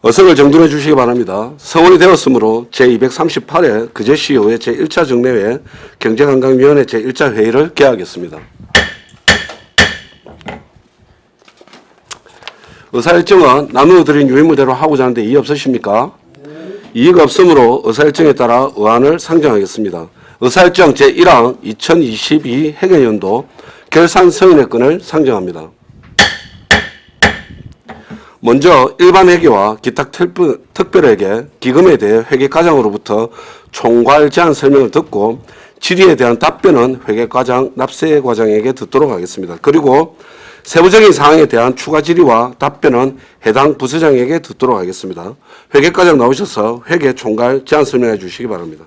어석을 정돈해 주시기 바랍니다. 서원이 되었으므로 제238회 그제시의회 제1차 정례회 경제관광위원회 제1차 회의를 개하겠습니다. 의사일정은 나누어드린 유인무대로 하고자 하는데 이의 없으십니까? 이의가 없으므로 의사일정에 따라 의안을 상정하겠습니다. 의사일정 제1항 2022 회계연도 결산 승인의 건을 상정합니다. 먼저 일반 회계와 기타 특별회계, 기금에 대해 회계과장으로부터 총괄 제안 설명을 듣고 질의에 대한 답변은 회계과장, 납세과장에게 듣도록 하겠습니다. 그리고 세부적인 사항에 대한 추가 질의와 답변은 해당 부서장에게 듣도록 하겠습니다. 회계과장 나오셔서 회계 총괄 제안 설명해 주시기 바랍니다.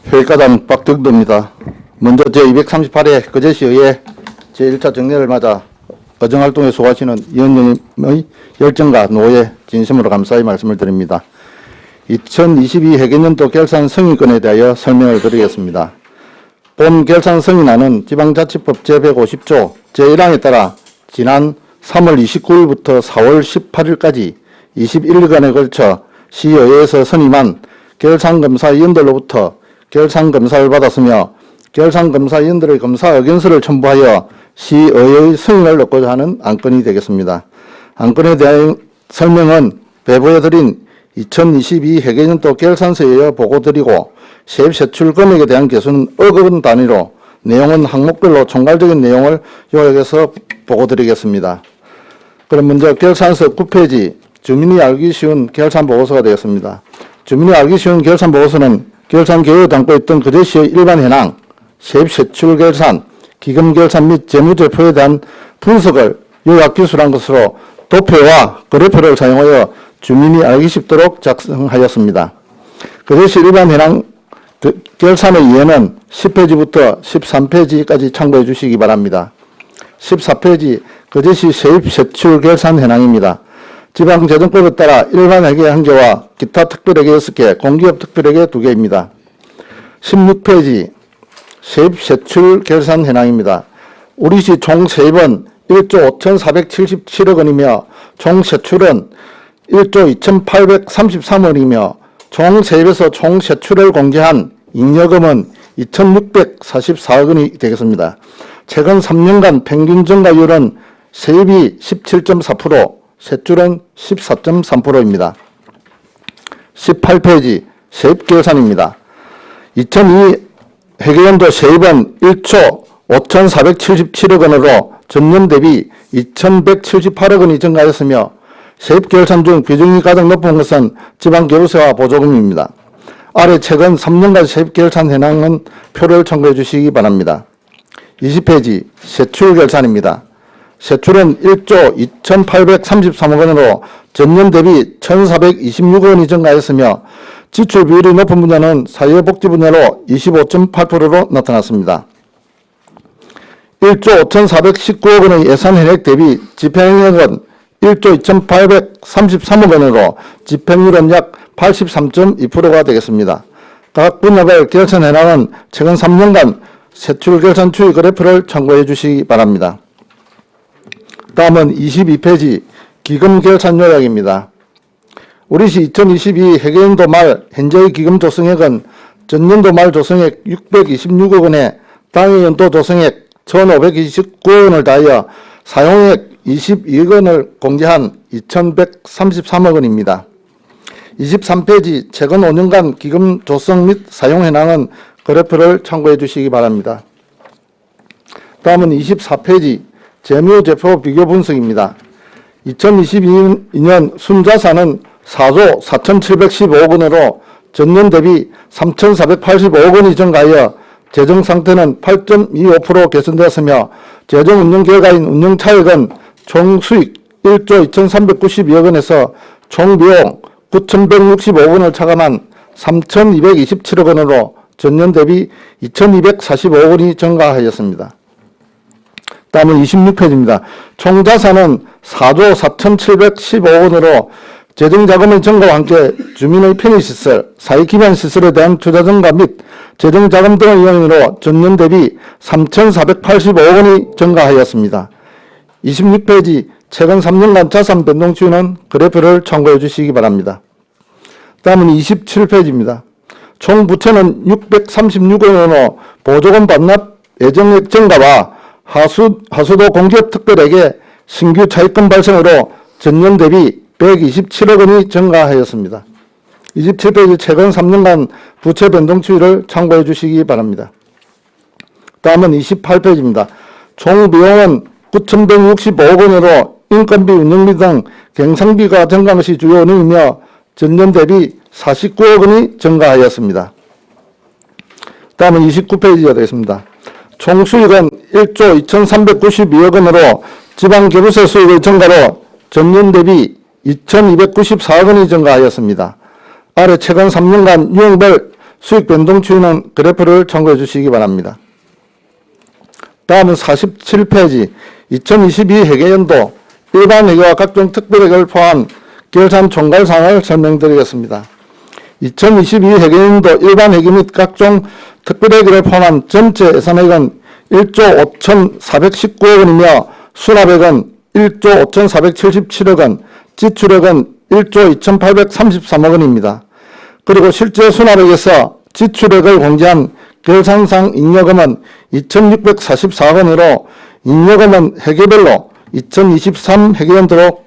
회계과장 박덕도입니다. 먼저 제238회 거제시의회 제1차 정례를 맞아 의정활동에 수고하시는 위원님의 열정과 노에 진심으로 감사의 말씀을 드립니다. 2022 회계연도 결산 승인건에 대하여 설명을 드리겠습니다. 본 결산 승인안은 지방자치법 제150조 제1항에 따라 지난 3월 29일부터 4월 18일까지 21일간에 걸쳐 시의회에서 선임한 결산검사위원들로부터 결산검사를 받았으며 결산검사위원들의 검사 의견서를 첨부하여 시의회의 승인을 얻고자 하는 안건이 되겠습니다. 안건에 대한 설명은 배부해드린 2022 회계연도 결산서에 이어 보고드리고 세입세출 금액에 대한 개수는 억원 단위로 내용은 항목별로 총괄적인 내용을 요약해서 보고드리겠습니다. 그럼 먼저 결산서 9페이지 주민이 알기 쉬운 결산보고서가 되겠습니다. 주민이 알기 쉬운 결산보고서는 결산 계획을 담고 있던 그제시의 일반 현황, 세입세출 결산, 기금 결산 및 재무제표에 대한 분석을 요약기술한 것으로 도표와 그래프를 사용하여 주민이 알기 쉽도록 작성하였습니다. 그제시 일반 현황 결산의 이해는 10페이지부터 13페이지까지 참고해 주시기 바랍니다. 14페이지 그제시 세입세출 결산 현황입니다. 지방재정법에 따라 일반 회계 1개와 기타 특별회계 6개, 공기업 특별회계 2개입니다. 16페이지 세입세출 결산 현황입니다. 우리시 총 세입은 1조 5,477억 원이며 총 세출은 1조 2,833원이며 총 세입에서 총 세출을 공개한 잉여금은 2,644억 원이 되겠습니다. 최근 3년간 평균 증가율은 세입이 17.4%, 세출은 14.3%입니다. 18페이지 세입결산입니다. 2002 회계연도 세입은 1조 5,477억 원으로 전년 대비 2,178억 원이 증가하였으며 세입결산 중 비중이 가장 높은 것은 지방교부세와 보조금입니다. 아래 최근 3년간 세입결산 현황은 표를 참고해 주시기 바랍니다. 20페이지 세출결산입니다. 세출은 1조 2,833억 원으로 전년 대비 1,426억 원이 증가하였으며 지출 비율이 높은 분야는 사회복지 분야로 25.8%로 나타났습니다. 1조 5,419억 원의 예산 현액 대비 집행액은 1조 2,833억 원으로 집행률은 약 83.2%가 되겠습니다. 각 분야별 결산 현황은 최근 3년간 세출 결산 추이 그래프를 참고해 주시기 바랍니다. 다음은 22페이지 기금 결산 요약입니다. 우리시 2022 회계연도 말 현재의 기금 조성액은 전년도 말 조성액 626억 원에 당해 연도 조성액 1,529원을 더하여 사용액 22억 원을 공제한 2,133억 원입니다. 23페이지 최근 5년간 기금 조성 및 사용 현황은 그래프를 참고해 주시기 바랍니다. 다음은 24페이지 재무제표 비교 분석입니다. 2022년 순자산은 4조 4,715억 원으로 전년 대비 3,485억 원이 증가하여 재정상태는 8.25% 개선되었으며 재정운영 결과인 운영차익은 총수익 1조 2,392억 원에서 총비용 9,165억 원을 차감한 3,227억 원으로 전년 대비 2,245억 원이 증가하였습니다. 다음은 26페이지입니다. 총자산은 4조 4,715억 원으로 재정자금의 증가와 함께 주민의 편의시설, 사회기반시설에 대한 투자 증가 및 재정자금 등의 요인으로 전년 대비 3,485억 원이 증가하였습니다. 26페이지 최근 3년간 자산 변동 추이는 그래프를 참고해 주시기 바랍니다. 다음은 27페이지입니다. 총 부채는 636억 원으로 보조금 반납 예정액 증가와 하수도 공기업 특별에게 신규 차입금 발생으로 전년 대비 127억 원이 증가하였습니다. 27페이지 최근 3년간 부채 변동 추이를 참고해 주시기 바랍니다. 다음은 28페이지입니다. 총 비용은 9,165억 원으로 인건비, 운영비 등 경상비가 증가한 것이 주요 원인이며 전년 대비 49억 원이 증가하였습니다. 다음은 29페이지가 되겠습니다. 총 수익은 1조 2,392억 원으로 지방교부세 수익의 증가로 전년 대비 2,294억 원이 증가하였습니다. 아래 최근 3년간 유형별 수익 변동 추이는 그래프를 참고해 주시기 바랍니다. 다음은 47페이지 2022 회계연도 일반 회계와 각종 특별회계를 포함한 결산 총괄 사항을 설명드리겠습니다. 2022 회계연도 일반 회계 및 각종 특별회계를 포함한 전체 예산액은 1조 5,419억 원이며 수납액은 1조 5,477억 원, 지출액은 1조 2,833억 원입니다. 그리고 실제 수납액에서 지출액을 공제한 결산상 잉여금은 2,644억 원으로 잉여금은 회계별로 2023 회계연도로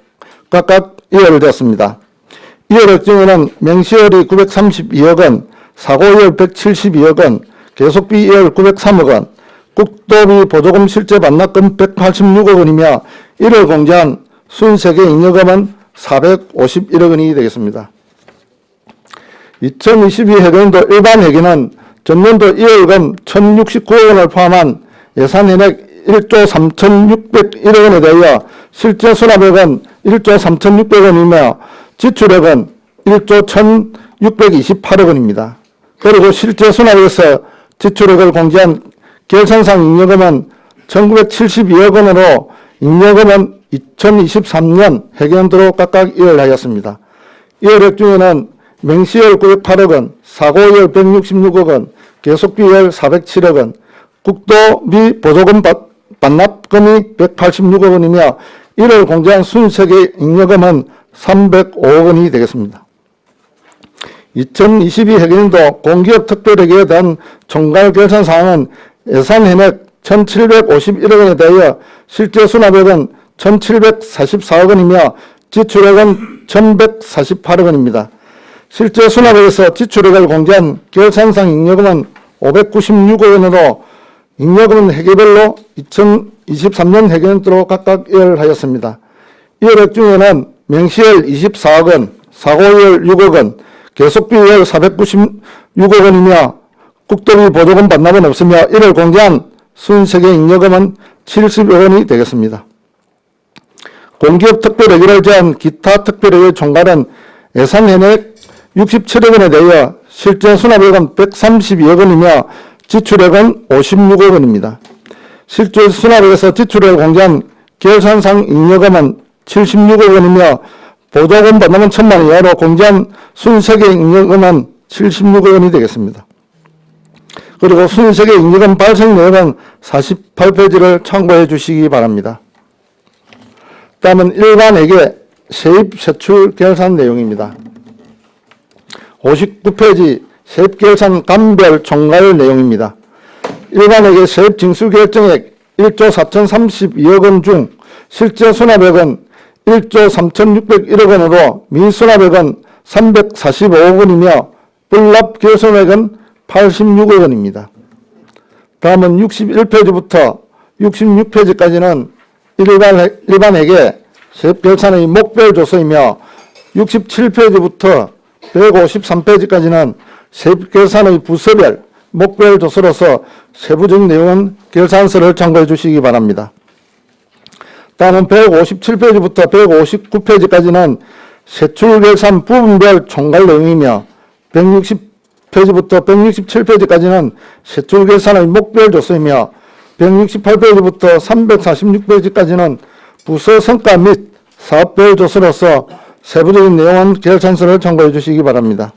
각각 이월되었습니다. 이월액 중에는 명시월이 932억 원, 사고이월 172억 원, 계속비 이월 903억 원, 국도비 보조금 실제 반납금 186억 원이며 이를 공제한 순세계 잉여금은 451억 원이 되겠습니다. 2022 회계연도 일반 회계는 전년도 2월금 1,069억 원을 포함한 예산현액 1조 3,601억 원에 대하여 실제 수납액은 1조 3,600원이며 지출액은 1조 1,628억 원입니다. 그리고 실제 수납액에서 지출액을 공제한 결산상 잉여금은 1,972억 원으로 잉여금은 2023년 회계연도로 각각 이월하였습니다. 이월액 중에는 명시월 908억 원, 사고월 166억 원, 계속비월 407억 원, 국도비 보조금 반납금이 186억 원이며 이를 공제한 순세계 잉여금은 305억 원이 되겠습니다. 2022 회계연도 공기업 특별회계에 대한 총괄 결산 사항은 예산 현액 1,751억 원에 대하여 실제 수납액은 1,744억 원이며 지출액은 1,148억 원입니다. 실제 수납액에서 지출액을 공제한 결산상 잉여금은 596억 원으로 잉여금은 회계별로 2023년 회계연도로 각각 이월하였습니다. 이월액 중에는 명시월 24억 원, 사고월 6억 원, 계속비월 496억 원이며 국도비 보조금 반납은 없으며 이를 공제한 순세계 잉여금은 70억 원이 되겠습니다. 공기업 특별회계를 제한 기타 특별회계 총괄은 예산 현액 67억 원에 대하여 실제 수납액은 132억 원이며 지출액은 56억 원입니다. 실제 수납액에서 지출액을 공제한 결산상 잉여금은 76억 원이며 보조금 반납은 1,000만 원 이하로 공제한 순세계 잉여금은 76억 원이 되겠습니다. 그리고 순세계 잉여금 발생 내역은 48페이지를 참고해 주시기 바랍니다. 다음은 일반회계 세입 세출 결산 내용입니다. 59페이지 세입결산 감별 총괄 내용입니다. 일반회계 세입 징수 결정액 1조 4,032억 원 중 실제 수납액은 1조 3,601억 원으로 미수납액은 345억 원이며 불납 결손액은 86억 원입니다. 다음은 61페이지부터 66페이지까지는 일반회계 세입결산의 목별 조서이며 67페이지부터 153페이지까지는 세입결산의 부서별 목별 조서로서 세부적 내용은 결산서를 참고해 주시기 바랍니다. 다음은 157페이지부터 159페이지까지는 세출결산 부분별 총괄 내용이며 160페이지부터 167페이지까지는 세출결산의 목별 조서이며 168페이지부터 346페이지까지는 부서 성과 및 사업별 조서로서 세부적인 내용은 결산서를 참고해 주시기 바랍니다.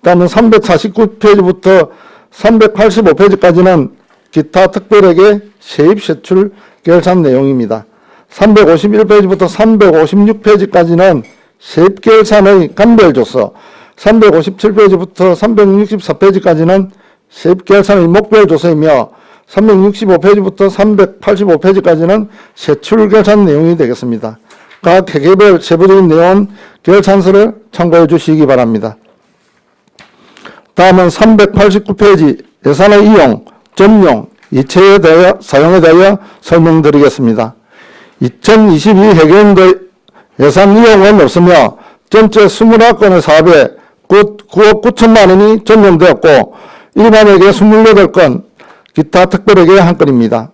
다음은 349페이지부터 385페이지까지는 기타 특별회계 세입 세출 결산 내용입니다. 351페이지부터 356페이지까지는 세입 결산의 감별조서, 357페이지부터 364페이지까지는 세입 결산의 목별조서이며 365페이지부터 385페이지까지는 세출 결산 내용이 되겠습니다. 각 회계별 세부적인 내용은 결산서를 참고해 주시기 바랍니다. 다음은 389페이지 예산의 이용, 전용, 이체에 대하여 사용에 대하여 설명드리겠습니다. 2022 회계연도 예산 이용은 없으며 전체 21건의 사업에 9억 9천만 원이 전용되었고 일반회계 28건, 기타 특별회계 1건입니다.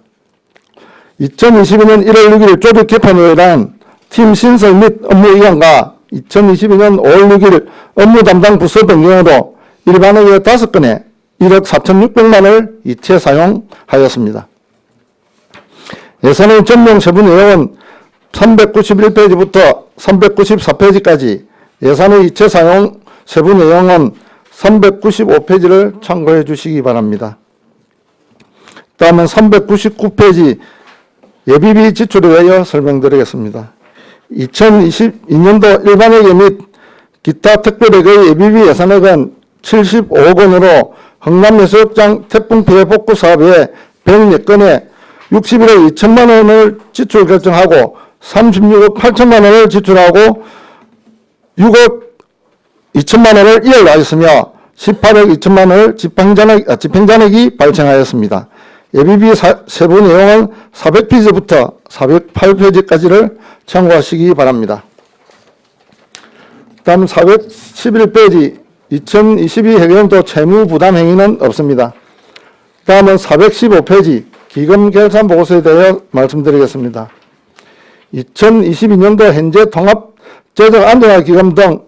2022년 1월 6일 조직 개편회의란 팀 신설 및 업무 이관과 2022년 5월 6일 업무 담당 부서 변경으로 일반회계 5건에 1억 4,600만 원을 이체 사용하였습니다. 예산의 전용 세부 내용은 391페이지부터 394페이지까지, 예산의 이체 사용 세부 내용은 395페이지를 참고해 주시기 바랍니다. 다음은 399페이지 예비비 지출에 대하여 설명드리겠습니다. 2022년도 일반회계 및 기타 특별회계 예비비 예산액은 75억 원으로 흥남해수욕장 태풍 피해 복구 사업에 104건에 61억 2천만 원을 지출 결정하고 36억 8천만 원을 지출하고 6억 2천만 원을 이행하였으며 18억 2천만 원을 집행잔액이 발생하였습니다. 예비비 세부 내용은 400페이지부터 408페이지까지를 참고하시기 바랍니다. 다음 411페이지 2022 회계연도 채무부담 행위는 없습니다. 다음은 415페이지 기금결산보고서에 대해 말씀드리겠습니다. 2022년도 현재 통합재정안정화기금 등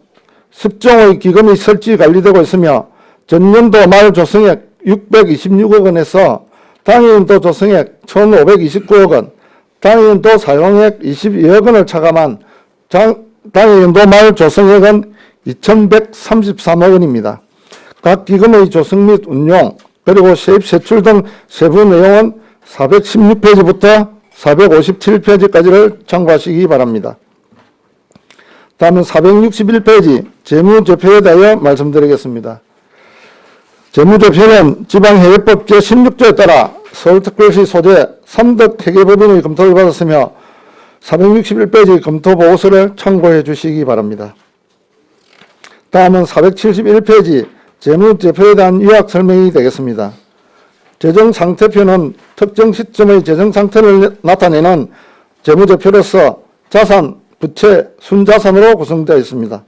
10종의 기금이 설치 관리되고 있으며 전년도 말 조성액 626억 원에서 당해연도 조성액 1,529억 원, 당해연도 사용액 22억 원을 차감한 당해연도 말 조성액은 2,133억 원입니다. 각 기금의 조성 및 운용, 그리고 세입 세출 등 세부 내용은 416페이지부터 457페이지까지를 참고하시기 바랍니다. 다음은 461페이지 재무제표에 대하여 말씀드리겠습니다. 재무제표는 지방회계법 제16조에 따라 서울특별시 소재 3급 회계법인의 검토를 받았으며 461페이지 검토보고서를 참고해 주시기 바랍니다. 다음은 471페이지 재무제표에 대한 요약 설명이 되겠습니다. 재정상태표는 특정 시점의 재정상태를 나타내는 재무제표로서 자산, 부채, 순자산으로 구성되어 있습니다.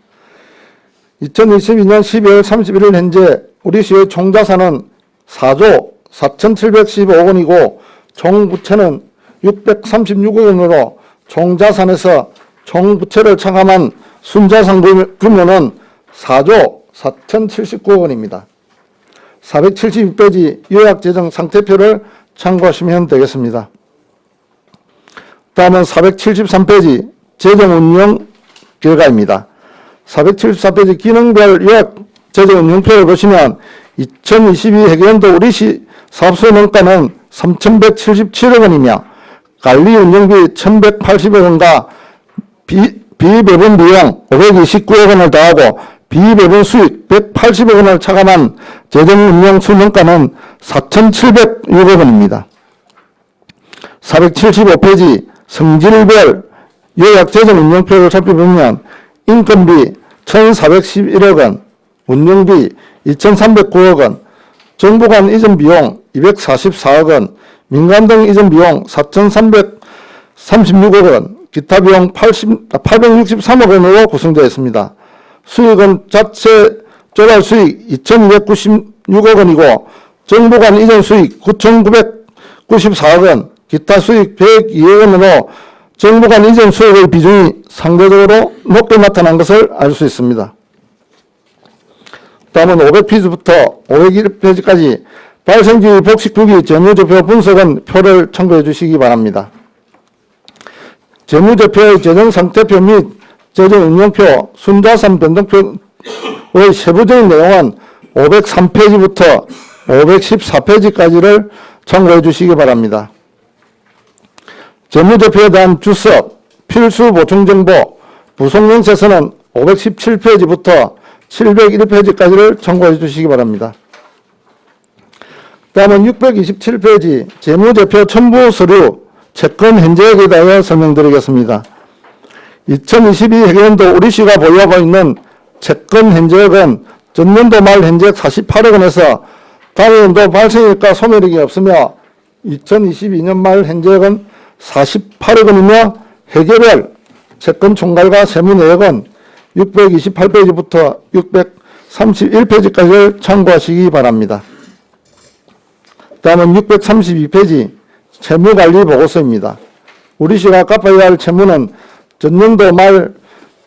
2022년 12월 31일 현재 우리 시의 총자산은 4조 4,715억 원이고 총부채는 636억 원으로 총자산에서 총부채를 차감한 순자산 규모는 4조 4,079억 원입니다. 472페이지 요약재정상태표를 참고하시면 되겠습니다. 다음은 473페이지 재정운용 결과입니다. 474페이지 기능별 요약 재정운용표를 보시면 2022 회계연도 우리시 사업소 원가는 3,177억 원이며 관리운영비 1,180억 원과 비배분 비용 529억 원을 더하고 비배분 수익 180억 원을 차감한 재정운용 수능가는 4,706억 원입니다. 475페이지 성질별 요약 재정운용표를 살펴보면 인건비 1,411억 원, 운영비 2,309억 원, 정부관 이전 비용 244억 원, 민간 등 이전 비용 4,336억 원, 기타 비용 863억 원으로 구성되어 있습니다. 수익은 자체 조달 수익 2,296억 원이고 정부관 이전 수익 9,994억 원, 기타 수익 102억 원으로 정부간 이전 수익의 비중이 상대적으로 높게 나타난 것을 알 수 있습니다. 다음은 500페이지부터 501페이지까지 발생지 복식후기 재무제표 분석은 표를 참고해 주시기 바랍니다. 재무제표의 재정상태표 및 재정 운영표, 순자산 변동표의 세부적인 내용은 503페이지부터 514페이지까지를 참고해 주시기 바랍니다. 재무제표에 대한 주석, 필수 보충 정보, 부속명세서는 517페이지부터 701페이지까지를 참고해 주시기 바랍니다. 다음은 627페이지 재무제표 첨부 서류 채권 현재액에 대하여 설명드리겠습니다. 2022 회계연도 우리시가 보유하고 있는 채권 현재액은 전년도 말 현재액 48억 원에서 다음 연도 발생일과 소멸액이 없으며 2022년 말 현재액은 48억 원이며 회계별 채권 총괄과 세무 내역은 628페이지부터 631페이지까지를 참고하시기 바랍니다. 다음은 632페이지 채무관리 보고서입니다. 우리시가 갚아야 할 채무는 전년도 말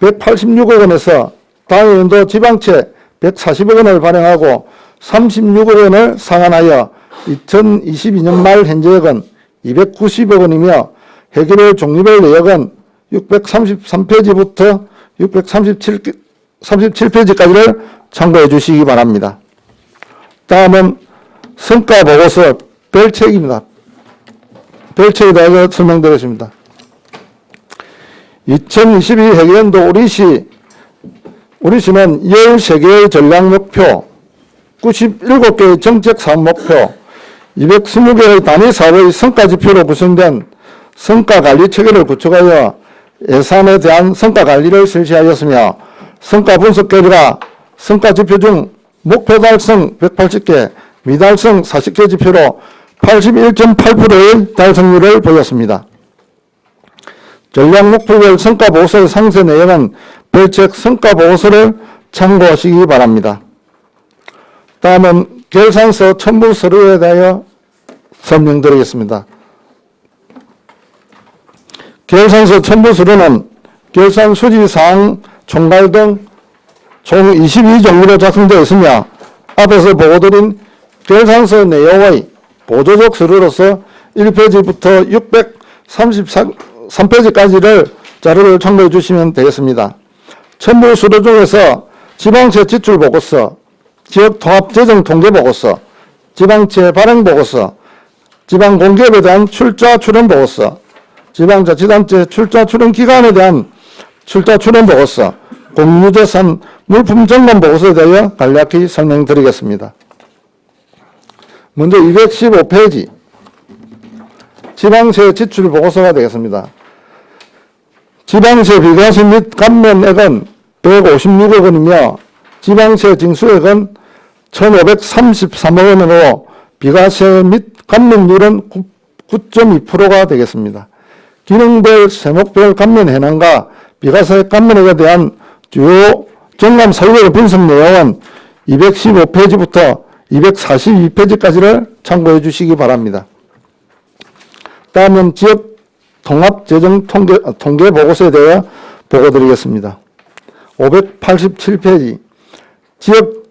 186억 원에서 다음 연도 지방채 140억 원을 발행하고 36억 원을 상환하여 2022년 말 현재액은 290억 원이며 회계별 종류별 내역은 633페이지부터 637페이지까지를 참고해 주시기 바랍니다. 다음은 성과보고서 별책입니다. 별책에 대해서 설명드리겠습니다. 2022 회계연도 우리시는 13개의 전략목표, 97개의 정책사업목표, 220개의 단위사업의 성과지표로 구성된 성과관리체계를 구축하여 예산에 대한 성과관리를 실시하였으며 성과분석 결과 성과지표 중 목표 달성 180개, 미달성 40개 지표로 81.8%의 달성률을 보였습니다. 전략목표별 성과보고서의 상세 내용은 별책 성과보고서를 참고하시기 바랍니다. 다음은 결산서 첨부 서류에 대하여 설명드리겠습니다. 결산서 첨부 서류는 결산 수지사항 총괄 등 총 22종류로 작성되어 있으며 앞에서 보고드린 결산서 내용의 보조적 서류로서 1페이지부터 633페이지까지를 자료를 참고해 주시면 되겠습니다. 첨부 서류 중에서 지방채 지출 보고서, 지역 통합 재정 통계 보고서, 지방채 발행 보고서, 지방 공기업에 대한 출자 출원 보고서, 지방자치단체 출자 출원 기간에 대한 출자 출원 보고서, 공유재산 물품 점검 보고서에 대하여 간략히 설명드리겠습니다. 먼저 215페이지 지방세 지출 보고서가 되겠습니다. 지방세 비과세 및 감면액은 156억 원이며 지방세 징수액은 1,533억 원으로 비과세 및 감면율은 9.2%가 되겠습니다. 기능별 세목별 감면 현황과 비과세 감면액에 대한 주요 정감 사유의 분석 내용은 215페이지부터 242페이지까지를 참고해 주시기 바랍니다. 다음은 지역 통합재정 통계 보고서에 대해 보고드리겠습니다. 587페이지 지역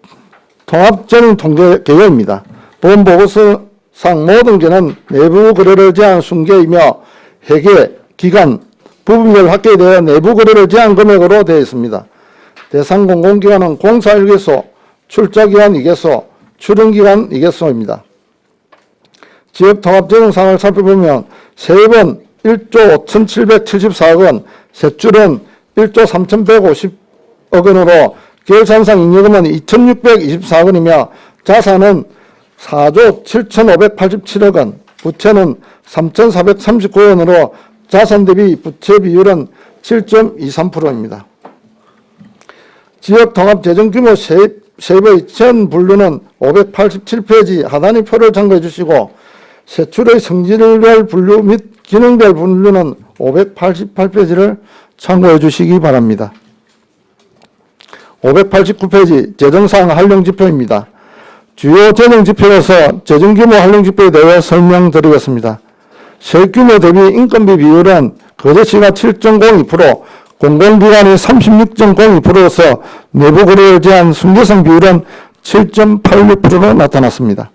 통합재정 통계 개요입니다. 본 보고서상 모든 개는 내부 거래를 제한 순계이며 회계, 기간, 부분별 합계에 대해 내부 거래를 제한 금액으로 되어 있습니다. 대상 공공기관은 공사 1개소, 출자기관 2개소, 출원기관 2개소입니다. 지역통합재정상을 살펴보면 세입은 1조 5,774억 원, 세출은 1조 3,150억 원으로 결산상 잉여금은 2,624억 원이며 자산은 4조 7,587억 원, 부채는 3,439억 원으로 자산 대비 부채 비율은 7.23%입니다. 지역통합재정규모 세입의 전 분류는 587페이지 하단위 표를 참고해 주시고 세출의 성질별 분류 및 기능별 분류는 588페이지를 참고해 주시기 바랍니다. 589페이지 재정사항 활용지표입니다. 주요 재정지표로서 재정규모 활용지표에 대해 설명드리겠습니다. 세입규모 대비 인건비 비율은 거제시가 7.02%, 공공기관이 36.02%로서 내부 거래에 대한 순계성 비율은 7.86%로 나타났습니다.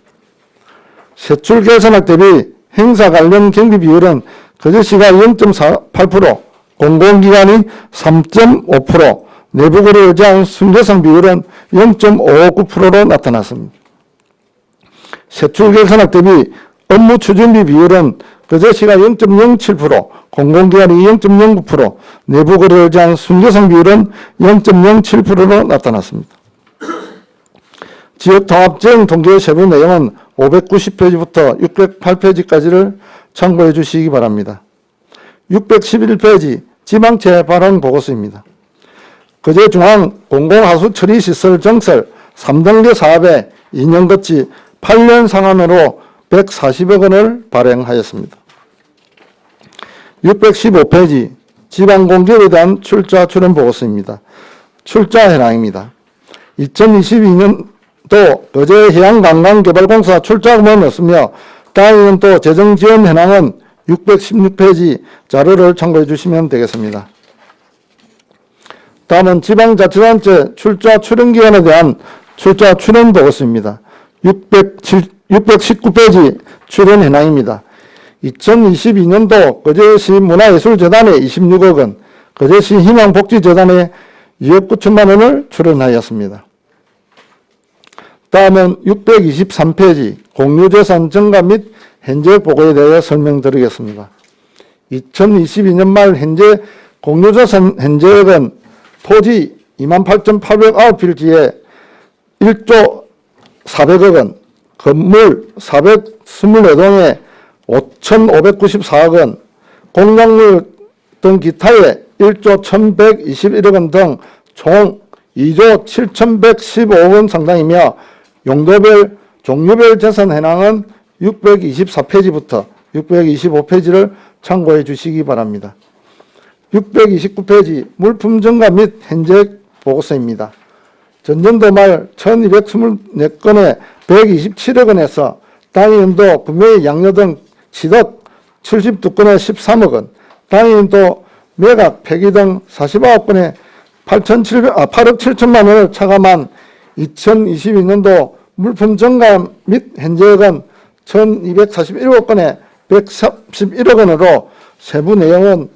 세출 계산액 대비 행사 관련 경비 비율은 거제시가 0.48%, 공공기관이 3.5%, 내부고를 의지한 순재성 비율은 0.59%로 나타났습니다. 세출결산액 대비 업무 추진비 비율은 그제시가 0.07%, 공공기관이 0.09%, 내부고를 의지한 순재성 비율은 0.07%로 나타났습니다. 지역통합재정 통계 세부 내용은 590페이지부터 608페이지까지를 참고해 주시기 바랍니다. 611페이지 지방채 발행 보고서입니다. 그제 중앙 공공하수 처리 시설 정설 3단계 사업에 2년 거치 8년 상한으로 140억 원을 발행하였습니다. 615페이지 지방공기업에 대한 출자 출연 보고서입니다. 출자 현황입니다. 2022년도 거제 해양관광개발공사 출자금은 없으며 다음 또 재정지원 현황은 616페이지 자료를 참고해 주시면 되겠습니다. 다음은 지방자치단체 출자 출연기관에 대한 출자 출연 보고서입니다. 619페이지 출연 현황입니다. 2022년도 거제시 문화예술재단에 26억 원, 거제시 희망복지재단에 2억 9천만 원을 출연하였습니다. 다음은 623페이지 공유재산 증가 및 현재 보고에 대해 설명드리겠습니다. 2022년 말 현재 공유재산 현재액은 토지 28,809필지에 1조 400억 원, 건물 424동에 5,594억 원, 공작물 등 기타에 1조 1,121억 원 등 총 2조 7,115억 원 상당이며 용도별 종류별 재산 현황은 624페이지부터 625페이지를 참고해 주시기 바랍니다. 629페이지 물품 증가 및 현재액 보고서입니다. 전년도 말 1,224건에 127억 원에서 당연도 구매 양료 등 취득 72건에 13억 원, 당연도 매각 폐기 등 49건에 8억 7천만 원을 차감한 2022년도 물품 증가 및 현재액은 1,247건에 131억 원으로 세부 내용은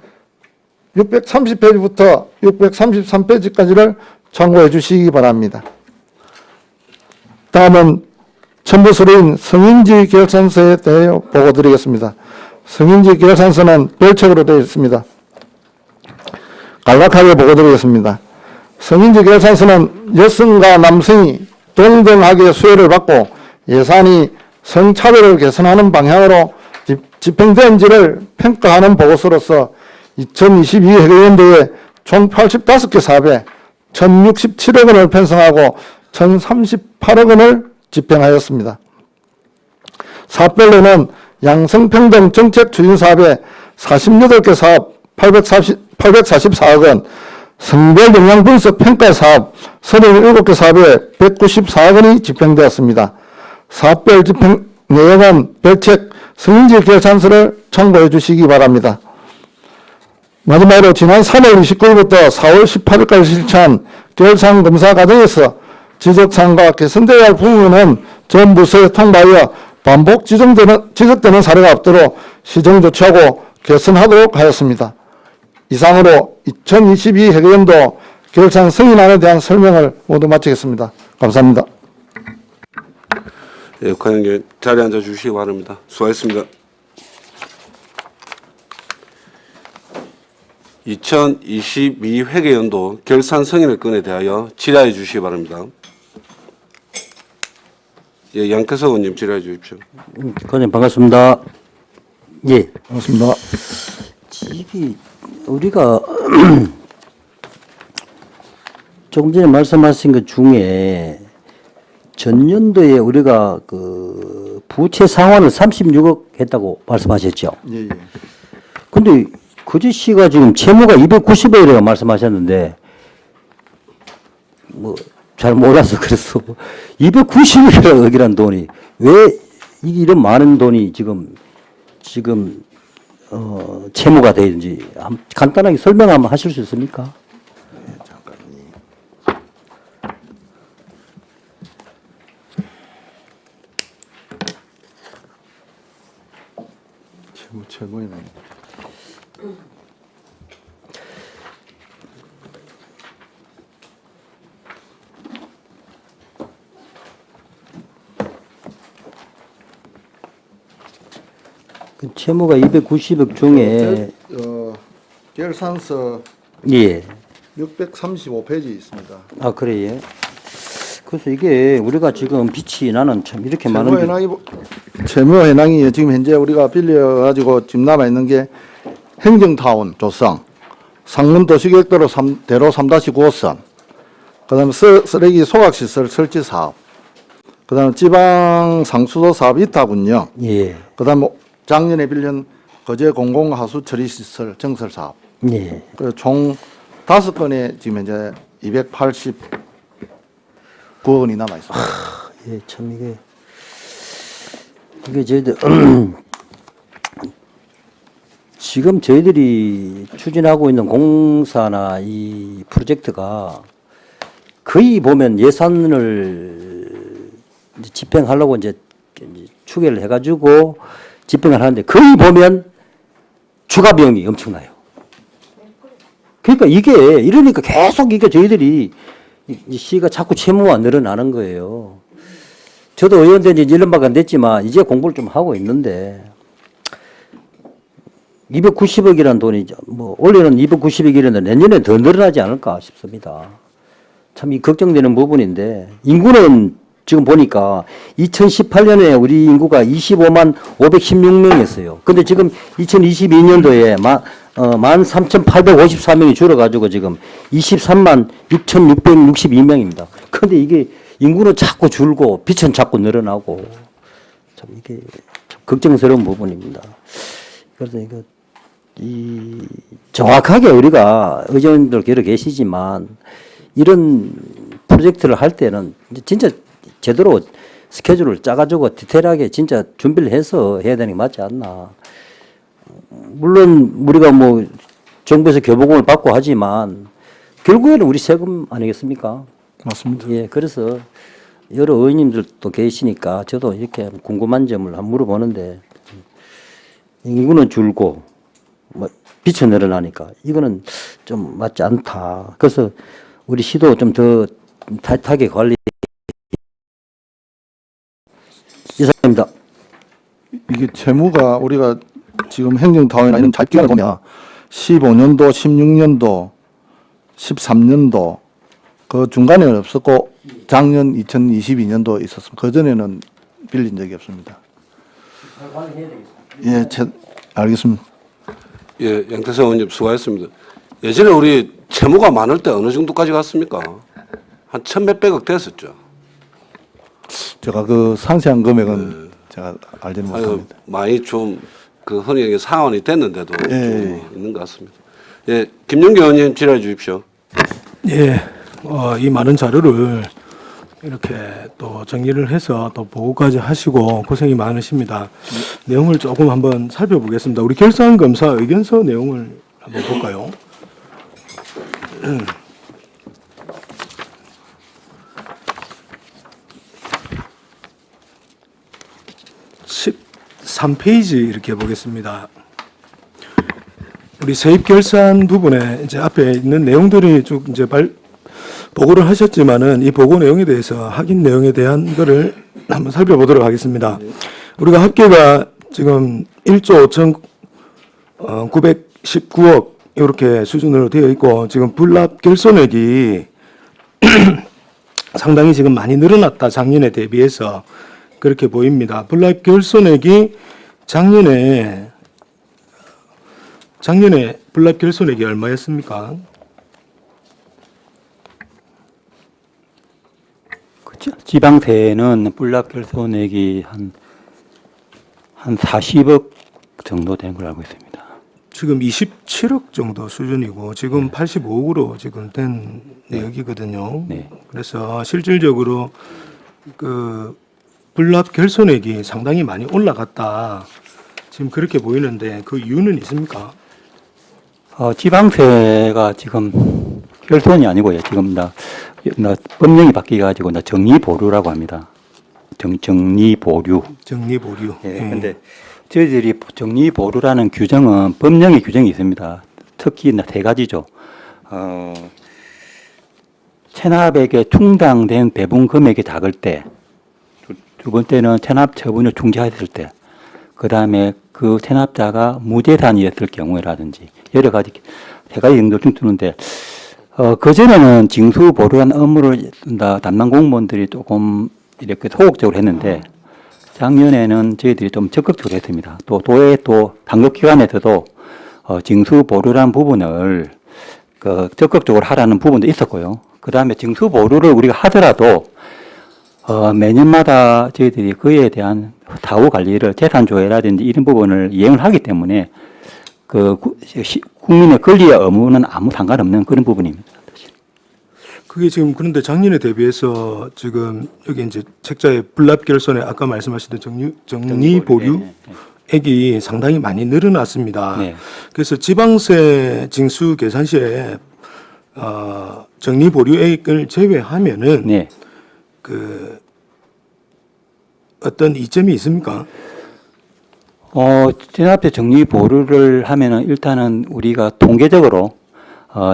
630페이지부터 633페이지까지를 참고해 주시기 바랍니다. 다음은 첨부서류인 성인지 결산서에 대해 보고 드리겠습니다. 성인지 결산서는 별책으로 되어 있습니다. 간략하게 보고 드리겠습니다. 성인지 결산서는 여성과 남성이 동등하게 수혜를 받고 예산이 성차별을 개선하는 방향으로 집행된지를 평가하는 보고서로서 2022 회계연도에 총 85개 사업에 1,067억 원을 편성하고 1,038억 원을 집행하였습니다. 사업별로는 양성평등 정책 추진 사업에 48개 사업 844억 원, 성별 영향 분석 평가 사업 37개 사업에 194억 원이 집행되었습니다. 사업별 집행 내용은 별책 성인지 결산서를 참고해 주시기 바랍니다. 마지막으로 지난 3월 29일부터 4월 18일까지 실시한 결산 검사 과정에서 지적사항과 개선되어야 할 부분은 전 부서에 통보하여 반복 지적되는 사례가 없도록 시정 조치하고 개선하도록 하였습니다. 이상으로 2022 회계연도 결산 승인안에 대한 설명을 모두 마치겠습니다. 감사합니다. 예, 과장님 자리에 앉아 주시기 바랍니다. 수고하셨습니다. 2022 회계연도 결산 승인의 건에 대하여 질의해 주시기 바랍니다. 예, 양태석 의원님 질의해 주십시오. 과장님 반갑습니다. 예. 반갑습니다. 집이 우리가 조금 전에 말씀하신 것 중에 전년도에 우리가 그 부채 상환을 36억 했다고 말씀하셨죠. 예, 예. 근데 그제 씨가 지금 채무가 290억이라고 말씀하셨는데 뭐 잘 몰라서 그래서 290억이라는 돈이 왜 이런 많은 돈이 지금 채무가 되는지 간단하게 설명 한번 하실 수 있습니까? 네, 잠깐만요. 채무에는 그 채무가 290억 중에 결산서 예. 635페이지 있습니다. 아 그래 예. 그래서 이게 우리가 지금 빛이 나는 참 이렇게 많은 채무 해낭이 지금 현재 우리가 빌려가지고 지금 남아 있는 게 행정타운 조성, 상문도시계획도로 대로 3-9호선, 그다음에 쓰레기 소각시설 설치 사업, 그다음에 지방 상수도 사업 이탑 운영, 예. 그다음에 작년에 빌린 거제 공공하수 처리시설 증설 사업. 예. 그 총 5건에 지금 현재 289억 원이 남아 있습니다. 예, 참 이게 저희들 지금 저희들이 추진하고 있는 공사나 이 프로젝트가 거의 보면 예산을 이제 집행하려고 이제 추계를 해가지고 집행을 하는데 거의 보면 추가 비용이 엄청나요. 그러니까 이러니까 계속 이게 저희들이 이 시가 자꾸 채무가 늘어나는 거예요. 저도 의원 된 지 1년밖에 안 됐지만 이제 공부를 좀 하고 있는데 290억이라는 돈이 뭐 올해는 290억이라는데 내년에 더 늘어나지 않을까 싶습니다. 참 이 걱정되는 부분인데 인구는 지금 보니까 2018년에 우리 인구가 25만 516명이었어요. 근데 지금 2022년도에 13,854명이 줄어가지고 지금 23만 6,662명입니다. 근데 이게 인구는 자꾸 줄고 빚은 자꾸 늘어나고 참 이게 참 걱정스러운 부분입니다. 그래서 정확하게 우리가 의원들 여러 계시지만 이런 프로젝트를 할 때는 진짜 제대로 스케줄을 짜가지고 디테일하게 진짜 준비를 해서 해야 되는 게 맞지 않나. 물론 우리가 뭐 정부에서 교부금을 받고 하지만 결국에는 우리 세금 아니겠습니까? 맞습니다. 예, 그래서 여러 의원님들도 계시니까 저도 이렇게 궁금한 점을 한번 물어보는데 인구는 줄고 뭐 빚이 늘어나니까 이거는 좀 맞지 않다. 그래서 우리 시도 좀 더 타이트하게 관리. 이상입니다. 이게 채무가 우리가 지금 행정타운이나 이런 잡기관을 보면 15년도, 16년도, 13년도 그 중간에는 없었고 작년 2022년도 있었습니다. 그 전에는 빌린 적이 없습니다. 예, 알겠습니다. 예, 양태성 의원님 수고하셨습니다. 예전에 우리 채무가 많을 때 어느 정도까지 갔습니까? 한 1,몇백억 됐었죠. 제가 그 상세한 금액은 제가 알지는 아유, 못합니다. 많이 좀 그 흔히 상환이 됐는데도 예. 좀 있는 것 같습니다. 예, 김용기 의원님 질의해 주십시오. 예, 이 많은 자료를 이렇게 또 정리를 해서 또 보고까지 하시고 고생이 많으십니다. 내용을 조금 한번 살펴보겠습니다. 우리 결산검사 의견서 내용을 한번 볼까요? 13페이지 이렇게 보겠습니다. 우리 세입 결산 부분에 이제 앞에 있는 내용들이 쭉 이제 보고를 하셨지만은 이 보고 내용에 대해서 확인 내용에 대한 거를 한번 살펴보도록 하겠습니다. 우리가 합계가 지금 1조 5,919억 이렇게 수준으로 되어 있고 지금 불납 결손액이 상당히 지금 많이 늘어났다 작년에 대비해서 그렇게 보입니다. 불납 결손액이 작년에 불납 결손액이 얼마였습니까? 그렇죠. 지방세는 불납 결손액이 한 40억 정도 된 걸 알고 있습니다. 지금 27억 정도 수준이고 지금 85억으로 지금 된 내역이거든요. 네. 그래서 실질적으로 그 불납 결손액이 상당히 많이 올라갔다. 지금 그렇게 보이는데 그 이유는 있습니까? 지방세가 지금 결손이 아니고요. 지금 나 법령이 바뀌어가지고 나 정리보류라고 합니다. 정리보류. 정리보류. 예. 근데 저희들이 정리보류라는 규정은 법령의 규정이 있습니다. 특히 세 가지죠. 체납액에 충당된 배분 금액이 작을 때, 두 번째는 체납 처분을 중지했을 때, 그 다음에 그 체납자가 무재산이었을 경우라든지 여러 가지 세 가지 정도 주는데 그전에는 징수 보류한 업무를 담당 공무원들이 조금 이렇게 소극적으로 했는데 작년에는 저희들이 좀 적극적으로 했습니다. 또 도의 또 당국기관에서도 징수 보류란 부분을 적극적으로 하라는 부분도 있었고요. 그 다음에 징수 보류를 우리가 하더라도 매년마다 저희들이 그에 대한 사후 관리를 재산 조회라든지 이런 부분을 이행을 하기 때문에 국민의 권리와 의무는 아무 상관없는 그런 부분입니다. 그게 지금 그런데 작년에 대비해서 지금 여기 이제 책자에 불납 결손에 아까 말씀하셨던 정리 보류액이 상당히 많이 늘어났습니다. 네. 그래서 지방세 징수 계산 시에 정리 보류액을 제외하면은 네. 그 어떤 이점이 있습니까? 체납세 정리 보류를 하면은 일단은 우리가 통계적으로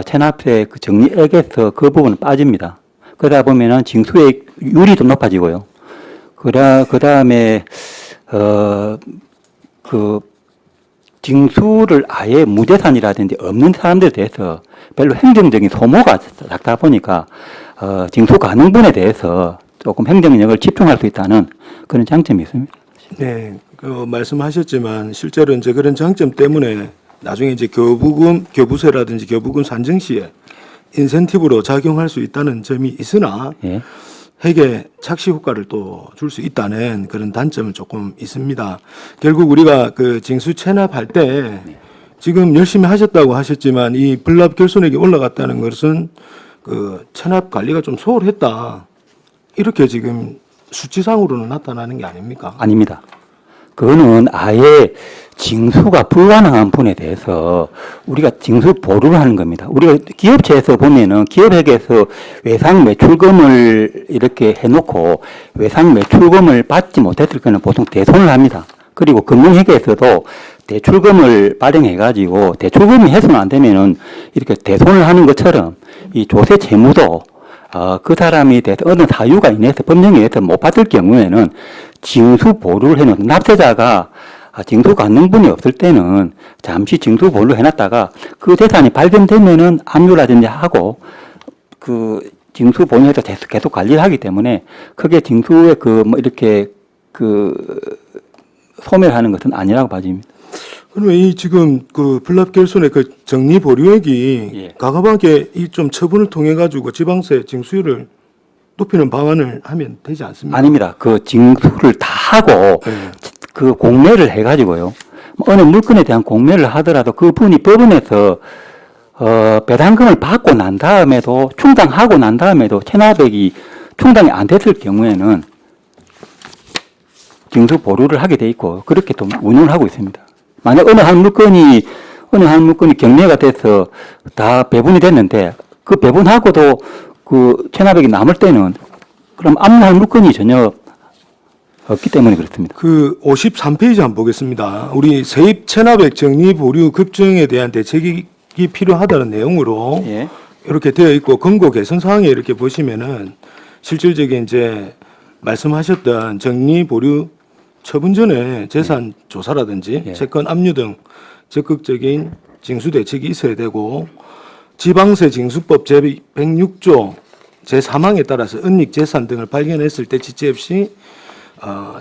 체납세 그 정리액에서 그 부분은 빠집니다. 그러다 보면은 징수액 율이 좀 높아지고요. 그 다음에 그 징수를 아예 무재산이라든지 없는 사람들에 대해서 별로 행정적인 소모가 작다 보니까 징수 가능분에 대해서 조금 행정력을 집중할 수 있다는 그런 장점이 있습니다. 네, 말씀하셨지만 실제로 이제 그런 장점 때문에 나중에 이제 교부세라든지 교부금 산정 시에 인센티브로 작용할 수 있다는 점이 있으나 예. 핵의 착시 효과를 또 줄 수 있다는 그런 단점은 조금 있습니다. 결국 우리가 그 징수 체납할 때 지금 열심히 하셨다고 하셨지만 이 불납 결손액이 올라갔다는 것은 그 체납 관리가 좀 소홀했다. 이렇게 지금 수치상으로는 나타나는 게 아닙니까? 아닙니다. 그거는 아예 징수가 불가능한 분에 대해서 우리가 징수 보류를 하는 겁니다. 우리가 기업체에서 보면은 기업회계에서 외상 매출금을 이렇게 해놓고 외상 매출금을 받지 못했을 때는 보통 대손을 합니다. 그리고 금융회계에서도 대출금을 발행해가지고 대출금이 해소는 안 되면은 이렇게 대손을 하는 것처럼 이 조세 채무도 그 사람이 대해서 어느 사유가 인해서 법령에 의해서 못 받을 경우에는 징수 보류를 해놓은 납세자가 징수 가능분이 없을 때는 잠시 징수 보류를 해놨다가 그 재산이 발견되면은 압류라든지 하고 그 징수 보류해서 계속 관리를 하기 때문에 크게 징수에 이렇게 소멸하는 것은 아니라고 봐집니다. 그러면 이 지금 그 불납 결손의 그 정리 보류액이 예. 과감하게 이 좀 처분을 통해 가지고 지방세 징수율을 높이는 방안을 하면 되지 않습니까? 아닙니다. 그 징수를 다 하고 네. 그 공매를 해가지고요. 어느 물건에 대한 공매를 하더라도 그 분이 법원에서 배당금을 받고 난 다음에도 충당하고 난 다음에도 체납액이 충당이 안 됐을 경우에는 징수 보류를 하게 돼 있고 그렇게 또 운영을 하고 있습니다. 만약 어느 한 물건이 경매가 돼서 다 배분이 됐는데 그 배분하고도 그 체납액이 남을 때는 그럼 압류할 물건이 전혀 없기 때문에 그렇습니다. 그 53페이지 한번 보겠습니다. 우리 세입 체납액 정리 보류 급증에 대한 대책이 필요하다는 내용으로 예. 이렇게 되어 있고 권고 개선 사항에 이렇게 보시면은 실질적인 이제 말씀하셨던 정리 보류 처분 전에 재산 조사라든지 예. 채권 압류 등 적극적인 징수 대책이 있어야 되고 지방세 징수법 제106조 제3항에 따라서 은닉 재산 등을 발견했을 때 지체 없이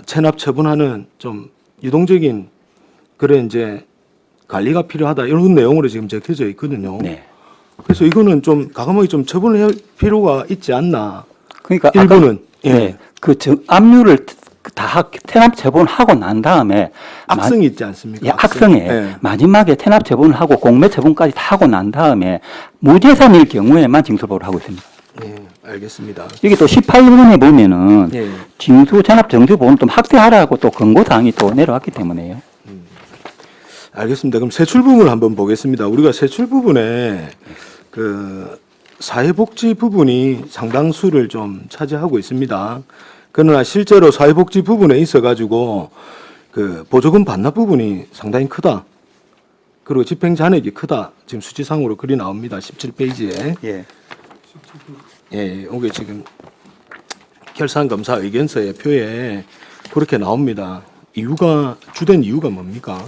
체납 처분하는 좀 유동적인 그런 이제 관리가 필요하다 이런 내용으로 지금 적혀져 있거든요. 네. 그래서 이거는 좀 과감하게 좀 처분을 할 필요가 있지 않나. 그러니까 일부는 예. 압류를 다 체납 처분을 하고 난 다음에 악성이 있지 않습니까? 예, 악성에 예. 마지막에 체납 처분을 하고 공매 처분까지 다 하고 난 다음에 무재산일 경우에만 징수보를 하고 있습니다. 예, 알겠습니다. 여기 또 18번에 보면은 예. 징수 체납 정지보험 좀 확대하라고 또 권고사항이 또 내려왔기 때문에요. 알겠습니다. 그럼 세출 부분을 한번 보겠습니다. 우리가 세출 부분에 그 사회복지 부분이 상당수를 좀 차지하고 있습니다. 그러나 실제로 사회복지 부분에 있어가지고 그 보조금 반납 부분이 상당히 크다. 그리고 집행 잔액이 크다. 지금 수치상으로 글이 나옵니다. 17페이지에. 예. 예, 이게 지금 결산검사 의견서의 표에 그렇게 나옵니다. 주된 이유가 뭡니까?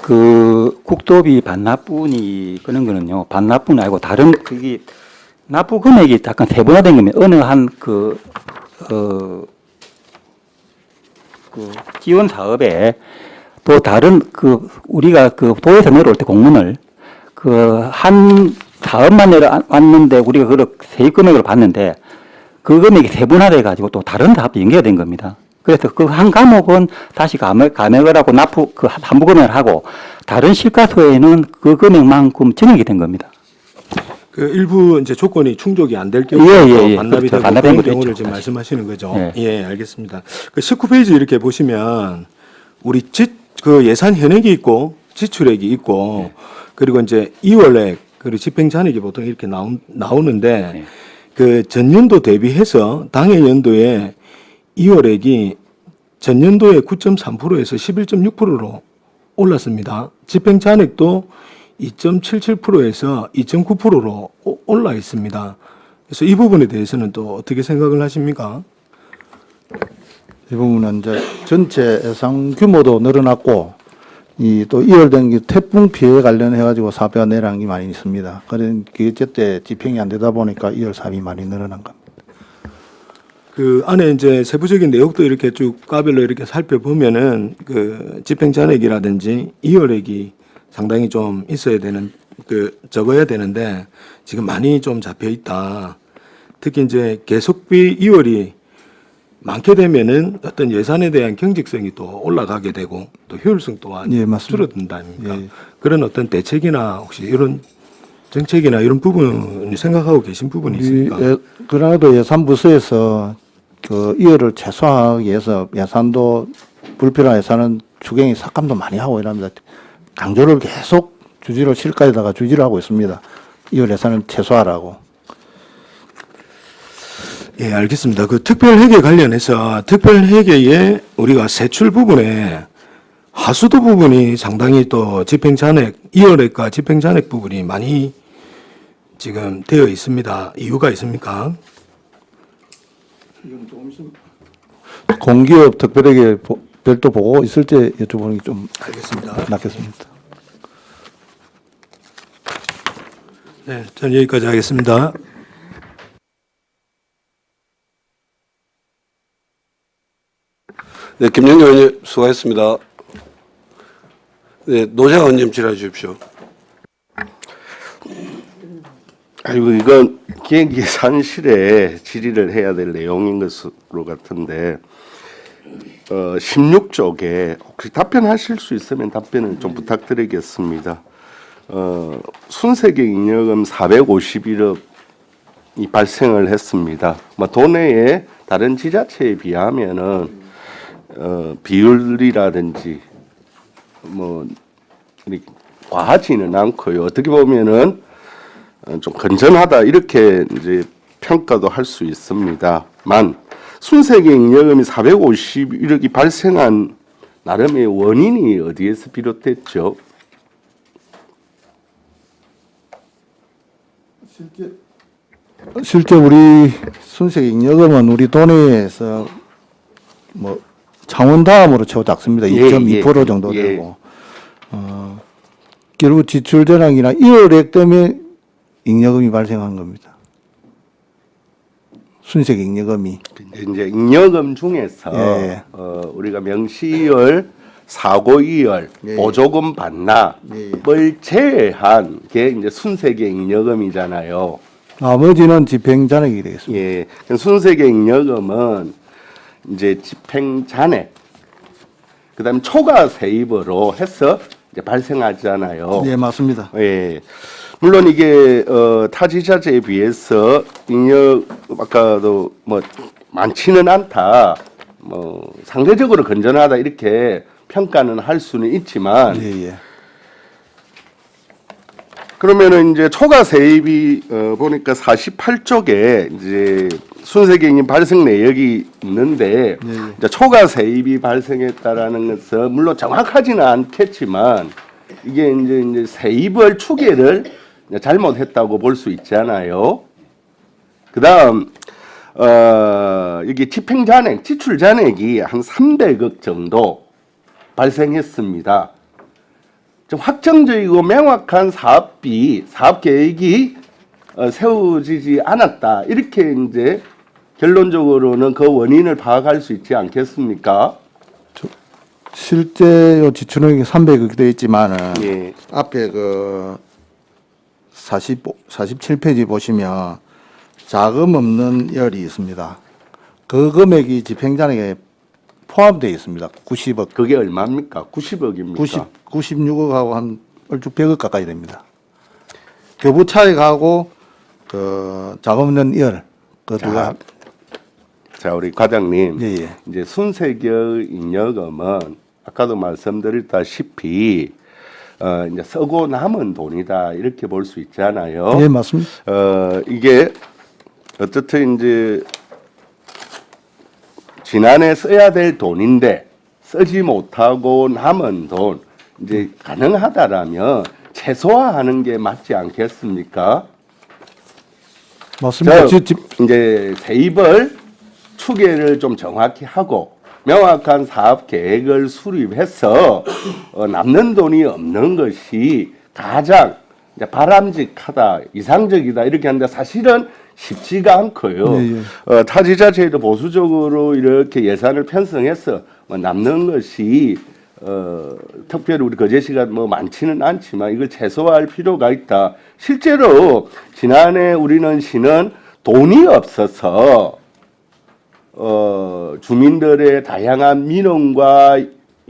그 국도비 반납분이 끄는 거는요, 반납분이 아니고 다른 그게 납부 금액이 약간 세분화된 겁니다. 어느 한 그 지원 사업에 또 다른 그 우리가 그 도에서 내려올 때 공문을 그 한 사업만 내려왔는데 우리가 그걸 세입 금액으로 받는데 그 금액이 세분화돼 가지고 또 다른 사업이 연계된 겁니다. 그래서 그 한 과목은 다시 감액을 하고 납부 그 한부 금액을 하고 다른 실과소에는 그 금액만큼 증액이 된 겁니다. 그 일부 이제 조건이 충족이 안 될 경우 예. 반납이 그렇죠. 되고 반납된 그런 것도 경우를 있죠, 지금 사실. 말씀하시는 거죠. 예. 예, 알겠습니다. 그 19페이지 이렇게 보시면 우리 그 예산 현액이 있고 지출액이 있고 그리고 이제 2월액 그리고 집행 잔액이 보통 이렇게 나오는데 네. 그 전년도 대비해서 당해 연도에 2월액이 전년도의 9.3%에서 11.6%로 올랐습니다. 집행 잔액도 2.77%에서 2.9%로 올라 있습니다. 그래서 이 부분에 대해서는 또 어떻게 생각을 하십니까? 이 부분은 이제 전체 예상 규모도 늘어났고 이 또 이월된 게 태풍 피해 관련해 가지고 사비가 내려간 게 많이 있습니다. 그런 기획제 때 집행이 안 되다 보니까 이월 사업이 많이 늘어난 겁니다. 그 안에 이제 세부적인 내용도 이렇게 쭉 과별로 이렇게 살펴보면은 그 집행 잔액이라든지 이월액이 상당히 좀 있어야 되는 적어야 되는데 지금 많이 좀 잡혀 있다. 특히 이제 계속비 이월이 많게 되면은 어떤 예산에 대한 경직성이 또 올라가게 되고 또 효율성 또한 예, 맞습니다. 줄어든다 아닙니까? 예. 그런 어떤 대책이나 혹시 이런 정책이나 이런 부분을 생각하고 계신 부분이 있습니까? 그래도 예산부서에서 그 이월을 최소화하기 위해서 예산도 불필요한 예산은 추경이 삭감도 많이 하고 이랍니다. 강조를 계속 주지로 실가에다가 주지를 하고 있습니다. 이월 예산은 최소화라고. 예, 알겠습니다. 그 특별회계 관련해서 특별회계에 우리가 세출 부분에 하수도 부분이 상당히 또 집행잔액, 2월액과 집행잔액 부분이 많이 지금 되어 있습니다. 이유가 있습니까? 공기업 특별회계 별도 보고 있을 때 여쭤보는 게 좀 알겠습니다. 낫겠습니다. 네, 저는 여기까지 하겠습니다. 네, 김영경 의원님 수고하셨습니다. 네, 노재관 의원님 질의해 주십시오. 아이고 이건 기획예산실에 질의를 해야 될 내용인 것으로 같은데 16쪽에 혹시 답변하실 수 있으면 답변을 좀 부탁드리겠습니다. 순세계 잉여금 451억이 발생을 했습니다. 도내에 다른 지자체에 비하면은 비율이라든지 이렇게 과하지는 않고요. 어떻게 보면은 좀 건전하다 이렇게 이제 평가도 할 수 있습니다만 순세계 잉여금이 451억이 발생한 나름의 원인이 어디에서 비롯됐죠? 실제 우리 순세계 잉여금은 우리 돈에서 창원 다음으로 최고 작습니다. 2.2% 정도 예. 되고 결국 지출 전환이나 이월액 때문에 잉여금이 발생한 겁니다. 순세계 잉여금이. 이제 잉여금 중에서 예. 우리가 명시월, 사고이월, 예. 보조금 반납을 제외한 게 이제 순세계 잉여금이잖아요. 나머지는 집행 잔액이 되겠습니다. 예, 순세계 잉여금은 이제 집행 잔액, 그다음에 초과 세입으로 해서 이제 발생하잖아요. 네, 맞습니다. 예. 물론 이게 타 지자체에 비해서 아까도 많지는 않다. 상대적으로 건전하다 이렇게 평가는 할 수는 있지만 예. 그러면은 이제 초과 세입이 보니까 48쪽에 이제 순세계잉여 발생 내역이 있는데 이제 초과 세입이 발생했다라는 것은 물론 정확하지는 않겠지만 이게 이제 세입을 추계를 잘못했다고 볼 수 있잖아요. 그다음 이게 집행 잔액, 지출 잔액이 한 300억 정도 발생했습니다. 좀 확정적이고 명확한 사업비, 사업 계획이 세워지지 않았다. 이렇게 이제 결론적으로는 그 원인을 파악할 수 있지 않겠습니까? 실제 요 지출액이 300억이 되어 있지만은 예. 앞에 그 47페이지 보시면 자금 없는 열이 있습니다. 그 금액이 집행잔액에 포함되어 있습니다. 90억, 그게 얼마입니까? 90억입니까? 96억하고 한 얼추 100억 가까이 됩니다. 교부 차익하고 그 자금 없는 열, 그 두가 자, 우리 과장님. 예, 예. 이제 순세계 잉여금은 아까도 말씀드렸다시피 이제 쓰고 남은 돈이다. 이렇게 볼 수 있잖아요. 예, 맞습니다. 이게 어쨌든 이제 지난해 써야 될 돈인데 쓰지 못하고 남은 돈 이제 가능하다라면 최소화하는 게 맞지 않겠습니까? 맞습니다. 저, 이제 세입을 추계를 좀 정확히 하고 명확한 사업 계획을 수립해서 남는 돈이 없는 것이 가장 이제 바람직하다, 이상적이다 이렇게 하는데 사실은 쉽지가 않고요. 예, 예. 타 지자체도 보수적으로 이렇게 예산을 편성해서 남는 것이 특별히 우리 거제시가 뭐 많지는 않지만 이걸 최소화할 필요가 있다. 실제로 지난해 우리는 시는 돈이 없어서 주민들의 다양한 민원과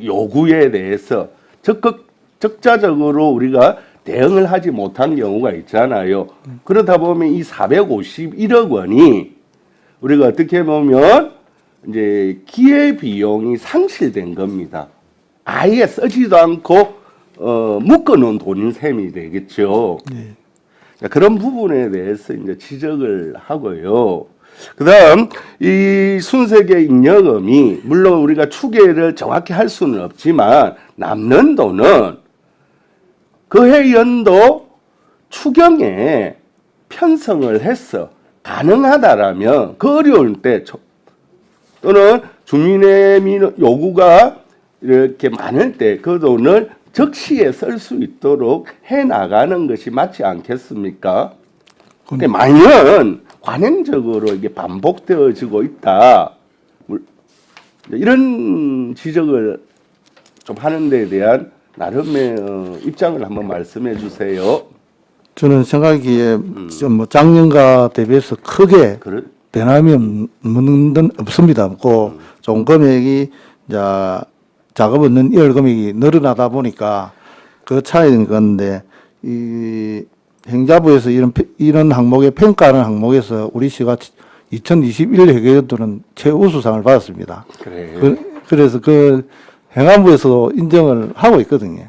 요구에 대해서 적극 적자적으로 우리가 대응을 하지 못한 경우가 있잖아요. 그러다 보면 이 451억 원이 우리가 어떻게 보면 이제 기회 비용이 상실된 겁니다. 아예 쓰지도 않고 묶어놓은 돈인 셈이 되겠죠. 자, 그런 부분에 대해서 이제 지적을 하고요. 그다음 이 순세계 잉여금이 물론 우리가 추계를 정확히 할 수는 없지만 남는 돈은 그해 연도 추경에 편성을 해서 가능하다라면 그 어려울 때 또는 주민의 요구가 이렇게 많을 때 그 돈을 적시에 쓸 수 있도록 해 나가는 것이 맞지 않겠습니까? 근데 만연 관행적으로 이게 반복되어지고 있다. 이런 지적을 좀 하는 데에 대한 나름의 입장을 한번 말씀해 주세요. 저는 생각하기에 뭐 작년과 대비해서 크게 변함이 없는 건 없습니다. 그 좀 금액이 이제 작업 없는 일 금액이 늘어나다 보니까 그 차이인 건데 이 행자부에서 이런 항목에 평가하는 항목에서 우리 시가 2021 회계연도는 최우수상을 받았습니다. 그래요. 그래서 그 행안부에서도 인정을 하고 있거든요.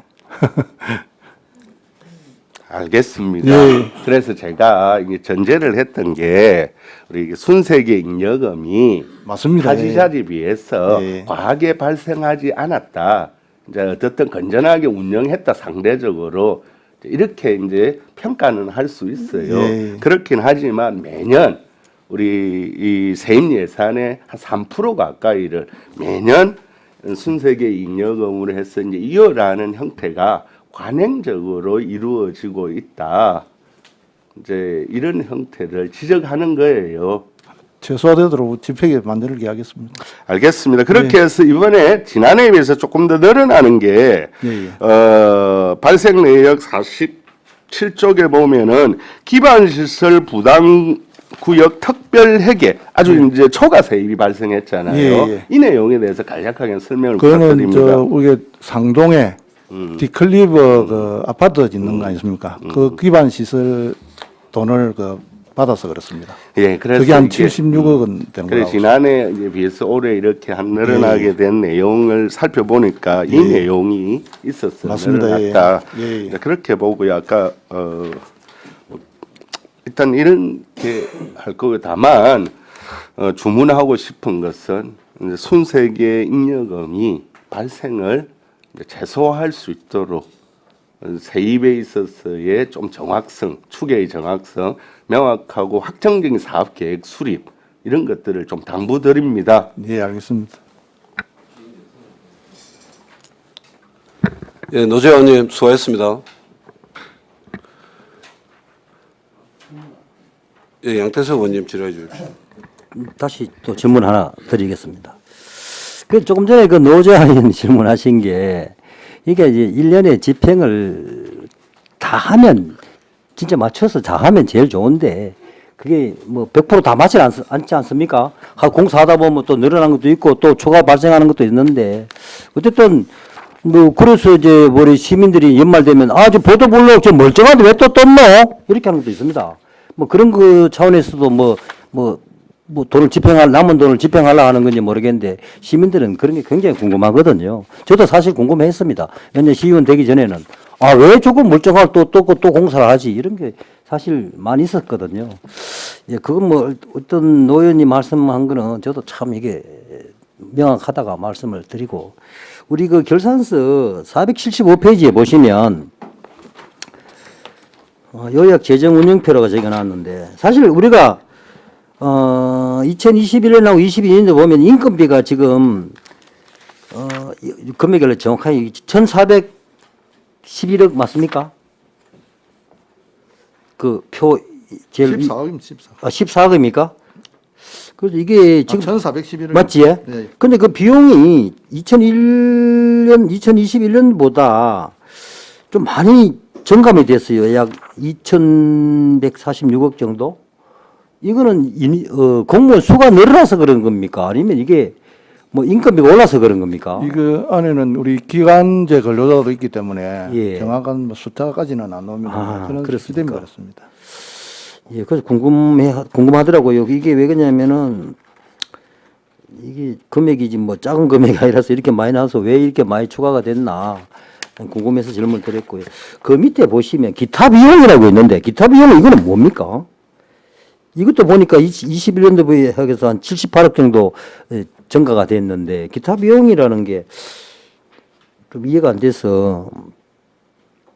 알겠습니다. 예. 그래서 제가 이게 전제를 했던 게 우리 순세계 잉여금이 맞습니다. 타지자에 비해서 예. 과하게 발생하지 않았다. 이제 어떻든 건전하게 운영했다 상대적으로 이렇게 이제 평가는 할 수 있어요. 예. 그렇긴 하지만 매년 우리 이 세입 예산의 한 3% 가까이를 매년 순세계 잉여금으로 해서 이제 이어라는 형태가 관행적으로 이루어지고 있다. 이제 이런 형태를 지적하는 거예요. 최소화되도록 집행에 만들게 하겠습니다. 알겠습니다. 그렇게 해서 이번에 지난해에 비해서 조금 더 늘어나는 게 발생 내역 47쪽에 보면은 기반시설 부담 구역 특별 회계 아주 이제 초과 세입이 발생했잖아요. 예. 이 내용에 대해서 간략하게 설명을 그거는 부탁드립니다. 우리 상동에 디클리버 그 아파트 짓는 거 아니십니까? 그 기반 시설 돈을 그 받아서 그렇습니다. 예, 그래서 그게 한 이게, 76억 원 되는 그래 거라고. 지난해에 비해서 올해 이렇게 한 늘어나게 된 내용을 살펴보니까 이 내용이 있었어요. 맞습니다. 늘어났다. 예. 이제 그렇게 보고요. 아까 일단 이렇게 할 거고 다만 주문하고 싶은 것은 이제 순세계 잉여금이 발생을 이제 최소화할 수 있도록 세입에 있어서의 좀 정확성, 추계의 정확성, 명확하고 확정적인 사업 계획 수립 이런 것들을 좀 당부드립니다. 예, 알겠습니다. 예, 노재현 의원님 수고하셨습니다. 예, 양태석 의원님 질의해 주십시오. 다시 또 질문 하나 드리겠습니다. 그 조금 전에 그 노재한 의원이 질문하신 게 이게 이제 1년에 집행을 다 하면 진짜 맞춰서 다 하면 제일 좋은데 그게 뭐 100%다 맞지 않지 않습니까? 공사하다 보면 또 늘어난 것도 있고 또 초과 발생하는 것도 있는데 어쨌든 뭐 그래서 이제 우리 시민들이 연말 되면 아 저 보도 블록 저 멀쩡한데 왜 또 떴노? 이렇게 하는 것도 있습니다. 뭐 그런 그 차원에서도 뭐 돈을 남은 돈을 집행하려고 하는 건지 모르겠는데 시민들은 그런 게 굉장히 궁금하거든요. 저도 사실 궁금했습니다. 연년 시의원 되기 전에는 아, 왜 조금 멀쩡하고 또 공사를 하지? 이런 게 사실 많이 있었거든요. 예, 그건 뭐 어떤 노 의원님 말씀한 거는 저도 참 이게 명확하다가 말씀을 드리고 우리 그 결산서 475페이지에 보시면 요약 재정 운영표라고 적어 놨는데 사실 우리가 2021년하고 22년도 보면 인건비가 지금 금액을 정확하게 1,411억 맞습니까? 그 표 제일 14억입니다. 14억. 14억입니까? 그래서 이게 지금 1,411억. 맞지? 예? 네. 근데 그 비용이 2021년보다 좀 많이 증감이 됐어요. 약 2,146억 정도? 이거는 공무원 수가 늘어나서 그런 겁니까? 아니면 이게 뭐 인건비가 올라서 그런 겁니까? 이거 안에는 우리 기간제 근로자도 있기 때문에 예. 정확한 뭐 숫자까지는 안 나옵니다. 그런 그렇습니까? 시스템이 그렇습니다. 예, 그래서 궁금하더라고요. 이게 왜 그러냐면은 이게 금액이지 뭐 작은 금액이 아니라서 이렇게 많이 나와서 왜 이렇게 많이 추가가 됐나 궁금해서 질문을 드렸고요. 그 밑에 보시면 기타 비용이라고 있는데 기타 비용은 이거는 뭡니까? 이것도 보니까 21년도에 해서 한 78억 정도 증가가 됐는데 기타 비용이라는 게 좀 이해가 안 돼서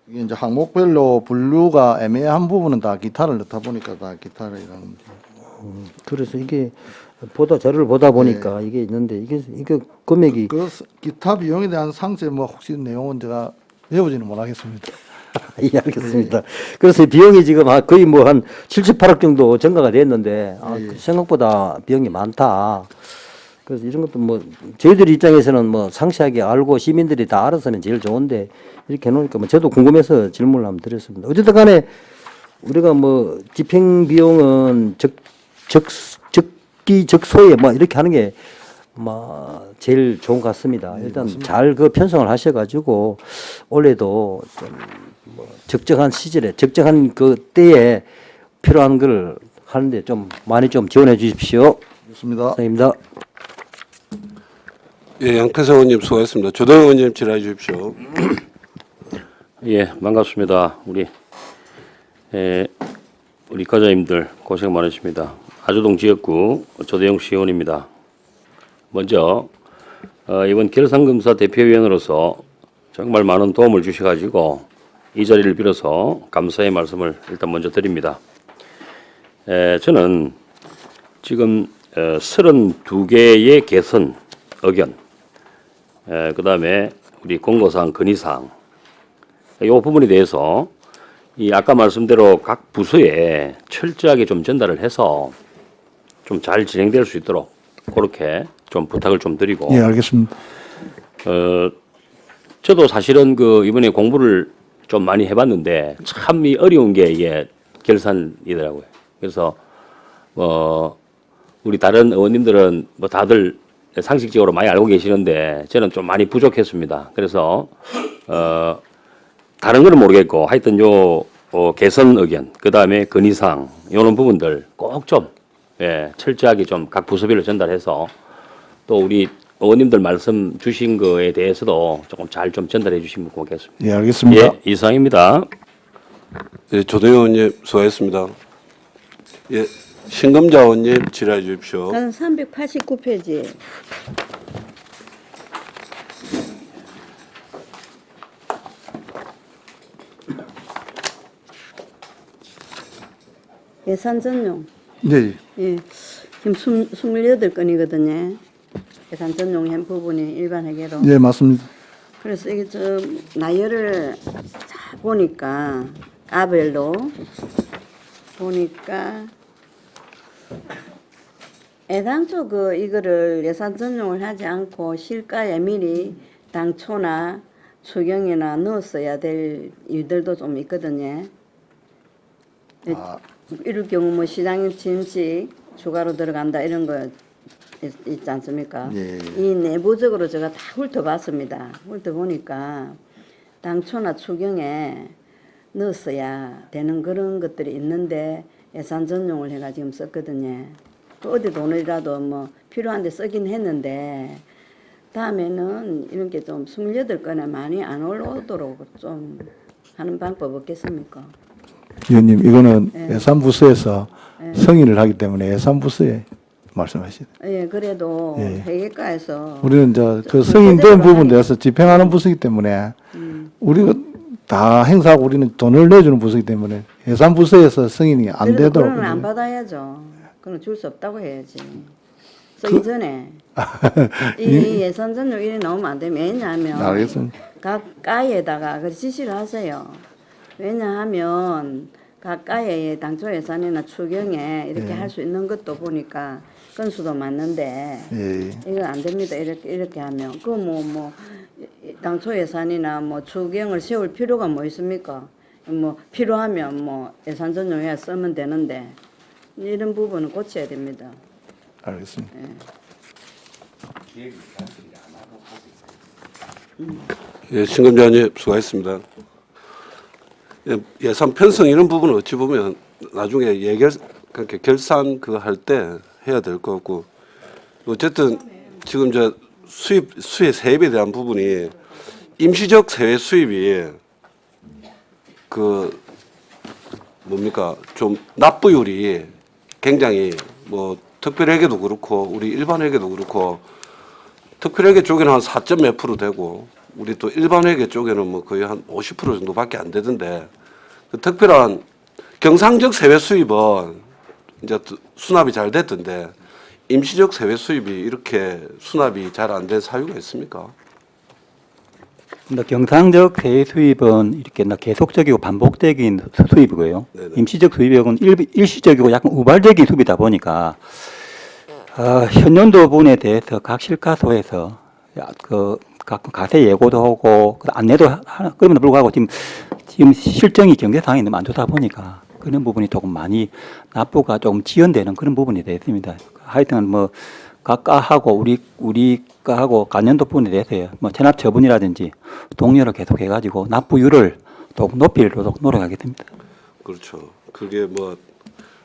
이게 이제 항목별로 분류가 애매한 부분은 다 기타를 넣다 보니까 다 기타를 이런 겁니다. 그래서 이게 자료를 보다 보니까 이게 있는데 이게 금액이 기타 비용에 대한 상세 뭐 혹시 내용은 제가 외우지는 못하겠습니다. 예, 알겠습니다. 그래서 비용이 지금 거의 뭐 한 78억 정도 증가가 됐는데 생각보다 비용이 많다. 그래서 이런 것도 뭐 저희들 입장에서는 뭐 상세하게 알고 시민들이 다 알았으면 제일 좋은데 이렇게 해놓으니까 뭐 저도 궁금해서 질문을 한번 드렸습니다. 어쨌든 간에 우리가 뭐 집행 비용은 적기적소에 뭐 이렇게 하는 게 뭐 제일 좋은 것 같습니다. 일단 잘 그 편성을 하셔가지고 올해도 좀 뭐 적정한 시절에 적정한 그 때에 필요한 걸 하는데 좀 많이 좀 지원해 주십시오. 좋습니다. 감사합니다. 예, 양태석 의원님 수고하셨습니다. 조동현 의원님 질의해 주십시오. 예, 반갑습니다. 우리 과장님들 고생 많으십니다. 아주동 지역구 조대영 시의원입니다. 먼저 이번 결산검사 대표위원으로서 정말 많은 도움을 주셔가지고 이 자리를 빌어서 감사의 말씀을 일단 먼저 드립니다. 저는 지금 32개의 개선 의견, 그 다음에 우리 공고사항 건의사항 이 부분에 대해서 이 아까 말씀대로 각 부서에 철저하게 좀 전달을 해서 좀 잘 진행될 수 있도록 그렇게 좀 부탁을 좀 드리고. 예, 알겠습니다. 저도 사실은 이번에 공부를 좀 많이 해봤는데 참 이 어려운 게 이게 결산이더라고요. 그래서 우리 다른 의원님들은 뭐 다들 상식적으로 많이 알고 계시는데 저는 좀 많이 부족했습니다. 그래서 다른 건 모르겠고 하여튼 개선 의견, 그 다음에 건의사항 이런 부분들 꼭 좀 철저하게 좀 각 부서별로 전달해서 또 우리 의원님들 말씀 주신 거에 대해서도 조금 잘 좀 전달해 주시면 고맙겠습니다. 예, 알겠습니다. 예, 이상입니다. 예, 조동현 의원님 수고하셨습니다. 예, 신금자 의원님 질의해 주십시오. 저는 389페이지. 예산 전용. 네. 예. 지금 28건이거든요. 예산 전용한 부분이 일반 회계로. 예, 맞습니다. 그래서 이게 좀 나열을 자 보니까 까별로 보니까 애당초 이거를 예산 전용을 하지 않고 실가에 미리 당초나 추경이나 넣었어야 될 일들도 좀 있거든요. 이럴 경우 뭐 시장 침식 추가로 들어간다 이런 거 있지 않습니까? 예. 이 내부적으로 제가 다 훑어봤습니다. 훑어보니까 당초나 추경에 넣었어야 되는 그런 것들이 있는데 예산 전용을 해가 지금 썼거든요. 어디 돈이라도 뭐 필요한데 쓰긴 했는데 다음에는 이런 게 좀 28건에 많이 안 올라오도록 좀 하는 방법 없겠습니까? 위원님, 이거는 예. 예산부서에서 승인을 하기 때문에 예산부서에 말씀하시죠. 예, 그래도 예. 회계과에서 우리는 이제 그 좀 승인된 제대로 부분에 하니- 대해서 집행하는 부서이기 때문에 우리가 다 행사하고 우리는 돈을 내주는 부서이기 때문에 예산부서에서 승인이 안 그래도 되도록. 그거는 안 받아야죠. 그건 줄 수 없다고 해야지. 쓰기 전에 이 예산 전용 일이 나오면 안 되면 왜냐하면 알겠습니다. 각 과에다가 그 지시를 하세요. 왜냐하면 각 과의 당초 예산이나 추경에 이렇게 할 수 있는 것도 보니까 건수도 맞는데 예. 이거 안 됩니다. 이렇게 하면 그 뭐 당초 예산이나 뭐 추경을 세울 필요가 뭐 있습니까? 뭐 필요하면 뭐 예산 전용해 쓰면 되는데 이런 부분은 고쳐야 됩니다. 알겠습니다. 예, 신검장님 수고하셨습니다. 예, 예산 편성 이런 부분은 어찌 보면 나중에 그렇게 결산 그거 할 때 해야 될 것 같고 어쨌든 지금 저 수의 세입에 대한 부분이 임시적 세외 수입이 그 뭡니까 좀 납부율이 굉장히 뭐 특별회계도 그렇고 우리 일반회계도 그렇고 특별회계 쪽에는 한 4. 몇 % 되고 우리 또 일반회계 쪽에는 뭐 거의 한 50% 정도밖에 안 되던데 그 특별한 경상적 세외 수입은 이제 수납이 잘 됐던데 임시적 세외 수입이 이렇게 수납이 잘 안 된 사유가 있습니까? 근데 경상적 세외 수입은 이렇게 계속적이고 반복적인 수입이고요. 네네. 임시적 수입은 일시적이고 약간 우발적인 수입이다 보니까 현년도 분에 대해서 각 실가소에서 각 가세 예고도 하고 안내도 그럼에도 불구하고 지금 실정이 경제 상황이 너무 안 좋다 보니까 그런 부분이 조금 많이 납부가 조금 지연되는 그런 부분이 되어 있습니다. 하여튼 뭐 각과하고 우리 과하고 간년도 부분에 대해서 뭐 체납 처분이라든지 동료를 계속 해가지고 납부율을 조금 높이도록 노력하겠습니다. 그렇죠. 그게 뭐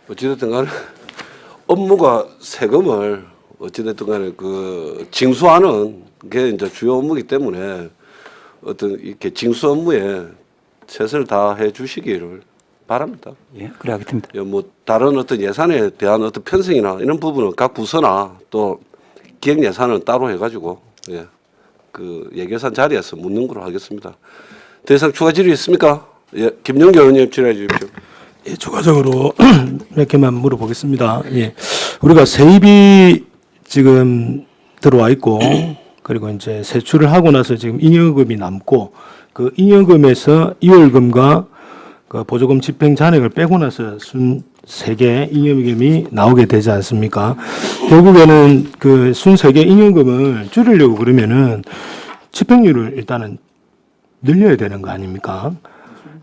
어찌됐든 간에 업무가 세금을 어찌됐든 간에 그 징수하는 게 이제 주요 업무이기 때문에 어떤 이렇게 징수 업무에 최선을 다해 주시기를 바랍니다. 예, 그래 하겠습니다. 예, 뭐 다른 어떤 예산에 대한 어떤 편성이나 이런 부분은 각 부서나 또 기획 예산은 따로 해가지고 예, 그 예결산 자리에서 묻는 걸로 하겠습니다. 더 이상 추가 질의 있습니까? 예, 김영교 의원님 질의해 주십시오. 예, 추가적으로 몇 개만 물어보겠습니다. 예, 우리가 세입이 지금 들어와 있고 그리고 이제 세출을 하고 나서 지금 잉여금이 남고 그 잉여금에서 이월금과 그 보조금 집행 잔액을 빼고 나서 순 3개 잉여금이 나오게 되지 않습니까? 결국에는 그 순 3개 잉여금을 줄이려고 그러면은 집행률을 일단은 늘려야 되는 거 아닙니까?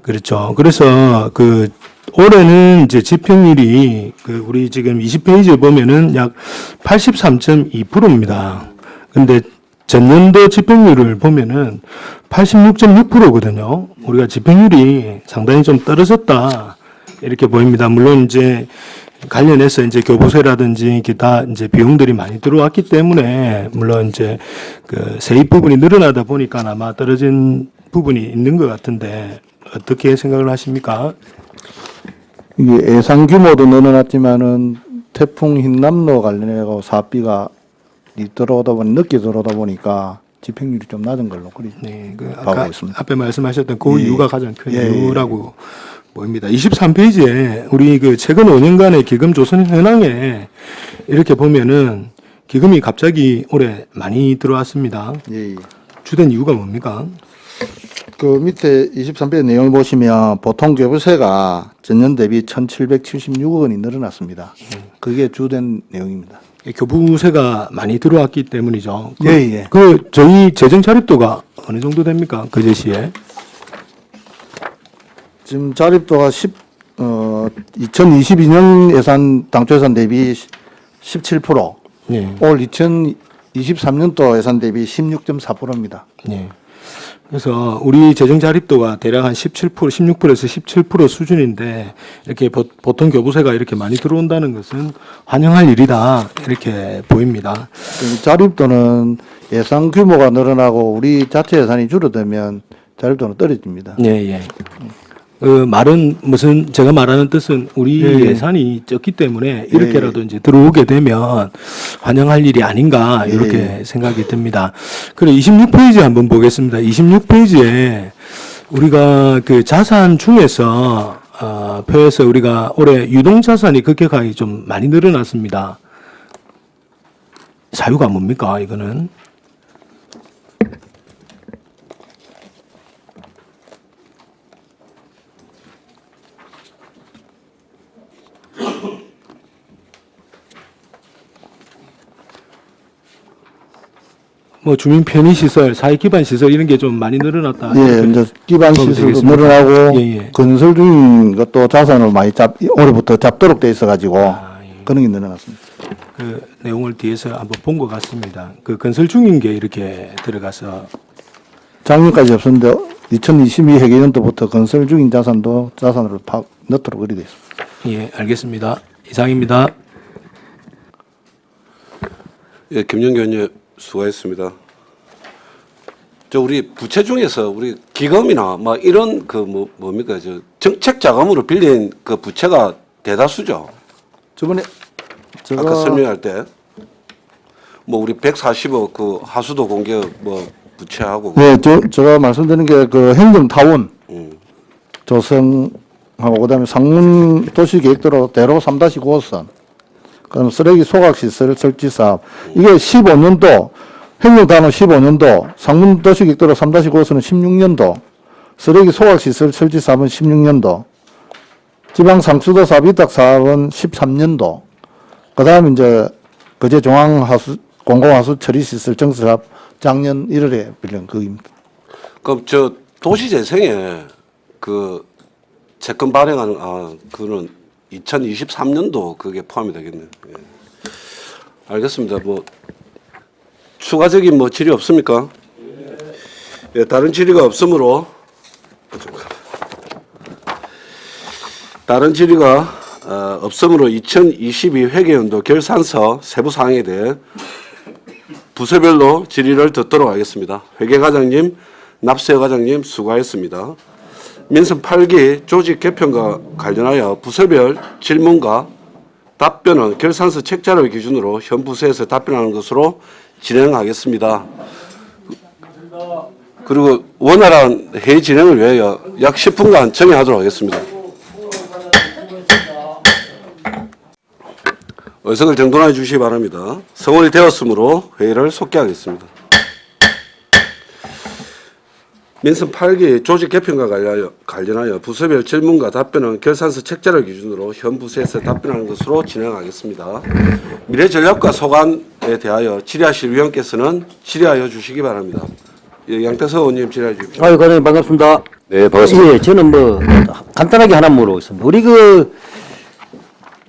그렇죠. 그래서 그 올해는 이제 집행률이 그 우리 지금 20페이지에 보면은 약 83.2%입니다. 근데 전년도 집행률을 보면은 86.6%거든요. 우리가 집행률이 상당히 좀 떨어졌다 이렇게 보입니다. 물론 이제 관련해서 이제 교부세라든지 기타 이제 비용들이 많이 들어왔기 때문에 물론 이제 그 세입 부분이 늘어나다 보니까 아마 떨어진 부분이 있는 것 같은데 어떻게 생각을 하십니까? 이게 예산 규모도 늘어났지만은 태풍 흰남노 관련해서 사업비가 늦게 들어오다 보니까 집행률이 좀 낮은 걸로 그리 네, 그 봐가고 아까 있습니다. 앞에 말씀하셨던 그 예. 이유가 가장 큰 예, 예. 이유라고 보입니다. 23페이지에 우리 그 최근 5년간의 기금 조선 현황에 이렇게 보면은 기금이 갑자기 올해 많이 들어왔습니다. 예, 예. 주된 이유가 뭡니까? 그 밑에 23페이지 내용을 보시면 보통 교부세가 전년 대비 1,776억 원이 늘어났습니다. 그게 주된 내용입니다. 교부세가 많이 들어왔기 때문이죠. 예, 예. 저희 재정 자립도가 어느 정도 됩니까? 그 제시에? 지금 자립도가 2022년 예산 당초 예산 대비 17%, 네. 올 2023년도 예산 대비 16.4%입니다. 네. 그래서 우리 재정 자립도가 대략 한 17%, 16%에서 17% 수준인데 이렇게 보통 교부세가 이렇게 많이 들어온다는 것은 환영할 일이다 이렇게 보입니다. 자립도는 예산 규모가 늘어나고 우리 자체 예산이 줄어들면 자립도는 떨어집니다. 네, 예. 말은 무슨 제가 말하는 뜻은 우리 예산이 적기 때문에 이렇게라도 이제 들어오게 되면 환영할 일이 아닌가 이렇게 생각이 듭니다. 그리고 26페이지 한번 보겠습니다. 26페이지에 우리가 그 자산 중에서 표에서 우리가 올해 유동 자산이 급격하게 좀 많이 늘어났습니다. 사유가 뭡니까 이거는? 뭐 주민 편의 시설, 사회 기반 시설 이런 게 좀 많이 늘어났다. 예, 이렇게 이제 기반 보면 시설도 되겠습니까? 늘어나고 예, 예. 건설 중인 것도 자산을 많이 올해부터 잡도록 돼 있어가지고 그런 게 늘어났습니다. 그 내용을 뒤에서 한번 본 것 같습니다. 그 건설 중인 게 이렇게 들어가서 작년까지 없었는데 2022 회계연도부터 건설 중인 자산도 자산으로 넣도록 그리 돼 있습니다. 예, 알겠습니다. 이상입니다. 예, 김영규 의원님 수고했습니다. 저 우리 부채 중에서 우리 기금이나 막 이런 그 뭡니까 저 정책 자금으로 빌린 그 부채가 대다수죠. 저번에 아까 설명할 때 뭐 우리 140억 그 하수도 공기업 뭐 부채하고 네, 제가 말씀드린 게 그 행정타운 조성하고 그다음에 상문 도시계획도로 대로 3-9호선 그다음 쓰레기 소각시설 설치 사업 이게 15년도 행정단은 15년도 상문 도시계획도로 3-9호선은 16년도 쓰레기 소각시설 설치 사업은 16년도 지방 상수도 사업 위탁 사업은 13년도 그다음 이제 거제 중앙하수 공공하수 처리시설 정수사업 작년 1월에 빌린 그입니다. 그럼 저 도시재생에 그 채권 발행하는 그는 2023년도 그게 포함이 되겠네요. 예. 알겠습니다. 뭐 추가적인 뭐 질의 없습니까? 예, 다른 질의가 없으므로 없으므로 2022 회계연도 결산서 세부 사항에 대해 부서별로 질의를 듣도록 하겠습니다. 회계과장님, 납세과장님 수고하셨습니다. 민선 8기 조직 개편과 관련하여 부서별 질문과 답변은 결산서 책자를 기준으로 현 부서에서 답변하는 것으로 진행하겠습니다. 그리고 원활한 회의 진행을 위하여 약 10분간 정회하도록 하겠습니다. 의석을 정돈해 주시기 바랍니다. 성원이 되었으므로 회의를 속개하겠습니다. 민선 8기 조직 개편과 관련하여 부서별 질문과 답변은 결산서 책자를 기준으로 현 부서에서 답변하는 것으로 진행하겠습니다. 미래전략과 소관에 대하여 질의하실 위원께서는 질의하여 주시기 바랍니다. 예, 양태석 의원님 질의해 주십시오. 아유, 과장님 반갑습니다. 네, 반갑습니다. 예, 저는 뭐 간단하게 하나 물어보겠습니다. 우리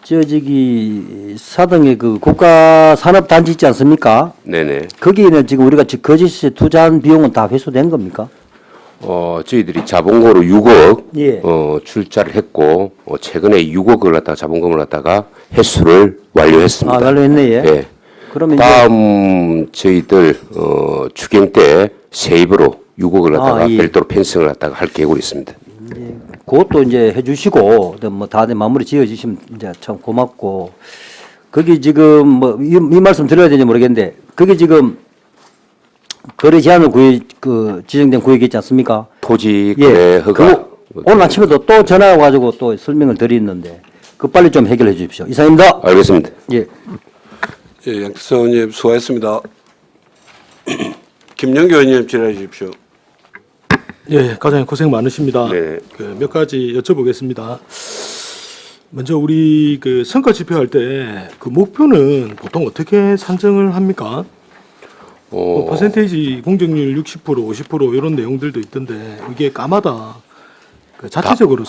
저기 사등에 그 국가산업단지 있지 않습니까? 네네. 거기는 지금 우리가 거짓에 투자한 비용은 다 회수된 겁니까? 저희들이 자본금으로 6억 예. 출자를 했고 최근에 6억을 갖다가 자본금을 갖다가 회수를 완료했습니다. 아, 완료했네, 예. 예. 그러면 이제 다음 저희들 추경 때 세입으로 6억을 갖다가 예. 별도로 편성을 갖다가 할 계획으로 있습니다. 그것도 이제 해주시고, 뭐 다들 마무리 지어주시면 이제 참 고맙고, 거기 지금 뭐 이 말씀 드려야 되는지 모르겠는데, 거기 지금 거래 제한을 지정된 구역이 있지 않습니까? 토지 예. 거래 허가. 오늘 아침에도 또 전화 와가지고 또 설명을 드리는데, 그 빨리 좀 해결해 주십시오. 이상입니다. 알겠습니다. 예. 예, 양태성 의원님 수고하셨습니다. 김영규 의원님 질의해 주십시오. 예, 과장님 고생 많으십니다. 네. 몇 가지 여쭤보겠습니다. 먼저 우리 그 성과 지표할 때 그 목표는 보통 어떻게 산정을 합니까? 뭐 퍼센테이지 공정률 60%, 50% 이런 내용들도 있던데 이게 까마다 그 자체적으로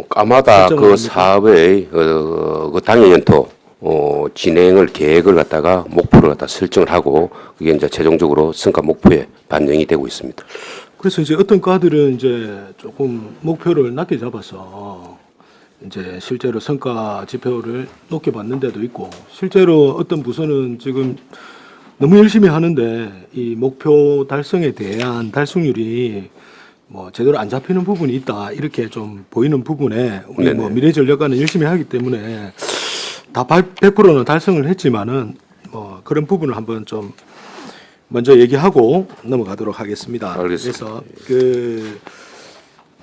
까마다 그 설정을 사업의 그 당일 연토 진행을 계획을 갖다가 목표를 갖다 설정을 하고 그게 이제 최종적으로 성과 목표에 반영이 되고 있습니다. 그래서 이제 어떤 과들은 이제 조금 목표를 낮게 잡아서 이제 실제로 성과 지표를 높게 받는 데도 있고 실제로 어떤 부서는 지금 너무 열심히 하는데 이 목표 달성에 대한 달성률이 뭐 제대로 안 잡히는 부분이 있다 이렇게 좀 보이는 부분에 우리 뭐 미래전략과는 열심히 하기 때문에 다 100%는 달성을 했지만은 뭐 그런 부분을 한번 좀 먼저 얘기하고 넘어가도록 하겠습니다. 알겠습니다. 그래서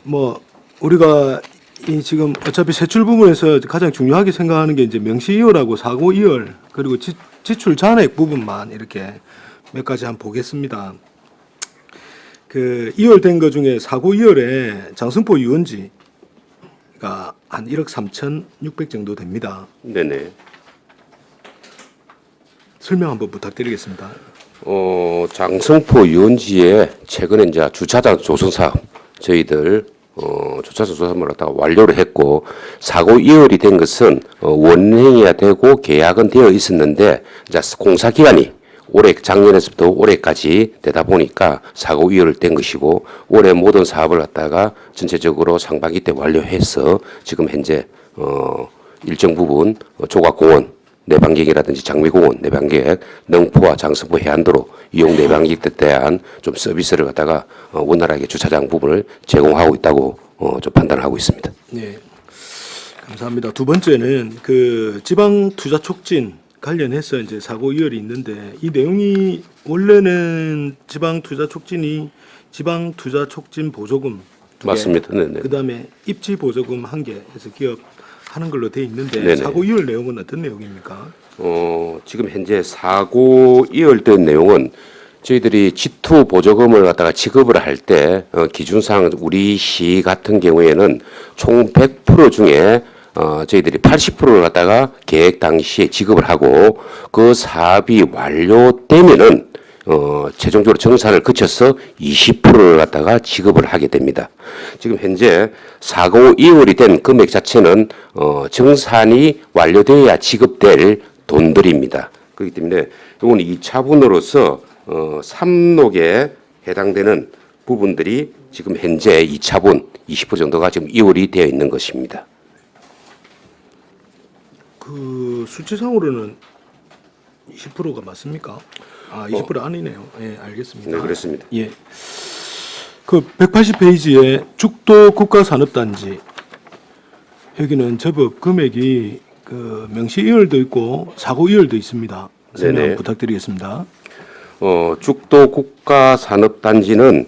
뭐 우리가 이 지금 어차피 세출 부분에서 가장 중요하게 생각하는 게 이제 명시이월하고 사고이월 그리고 지출 잔액 부분만 이렇게 몇 가지 한번 보겠습니다. 그 이월된 거 중에 사고이월에 장승포 유원지가 한 1억 3,600 정도 됩니다. 네네. 설명 한번 부탁드리겠습니다. 장성포 유원지에 최근에 이제 주차장 조성 사업 저희들 주차장 조성 사업을 갖다가 완료를 했고 사고 이월이 된 것은 원행해야 되고 계약은 되어 있었는데 이제 공사 기간이 올해 작년에서부터 올해까지 되다 보니까 사고 이월된 것이고 올해 모든 사업을 갖다가 전체적으로 상반기 때 완료해서 지금 현재 일정 부분 조각공원 내방객이라든지 장미공원 내방객, 능포와 장성포 해안도로 이용 내방객에 대한 좀 서비스를 갖다가 원활하게 주차장 부분을 제공하고 있다고 좀 판단하고 있습니다. 네, 감사합니다. 두 번째는 그 지방 투자 촉진 관련해서 이제 사고 이월이 있는데 이 내용이 원래는 지방 투자 촉진이 지방 투자 촉진 보조금 2개, 맞습니다. 네네. 그다음에 입지 보조금 1개 해서 기업 하는 걸로 돼 있는데 네네. 사고 이월 내용은 어떤 내용입니까? 지금 현재 사고 이월된 내용은 저희들이 G2 보조금을 갖다가 지급을 할 때 기준상 우리 시 같은 경우에는 총 100% 중에 저희들이 80%를 갖다가 계획 당시에 지급을 하고 그 사업이 완료되면은 최종적으로 정산을 거쳐서 20%를 갖다가 지급을 하게 됩니다. 지금 현재 사고 이월이 된 금액 자체는 정산이 완료되어야 지급될 돈들입니다. 그렇기 때문에 이건 2차분으로서 3녹에 해당되는 부분들이 지금 현재 2차분 20% 정도가 지금 이월이 되어 있는 것입니다. 그 수치상으로는 20%가 맞습니까? 20% 아니네요. 예, 알겠습니다. 네, 그렇습니다. 예. 그 180페이지에 죽도 국가산업단지 여기는 제법 금액이 그 명시 이월도 있고 사고 이월도 있습니다. 설명 네네. 부탁드리겠습니다. 죽도 국가산업단지는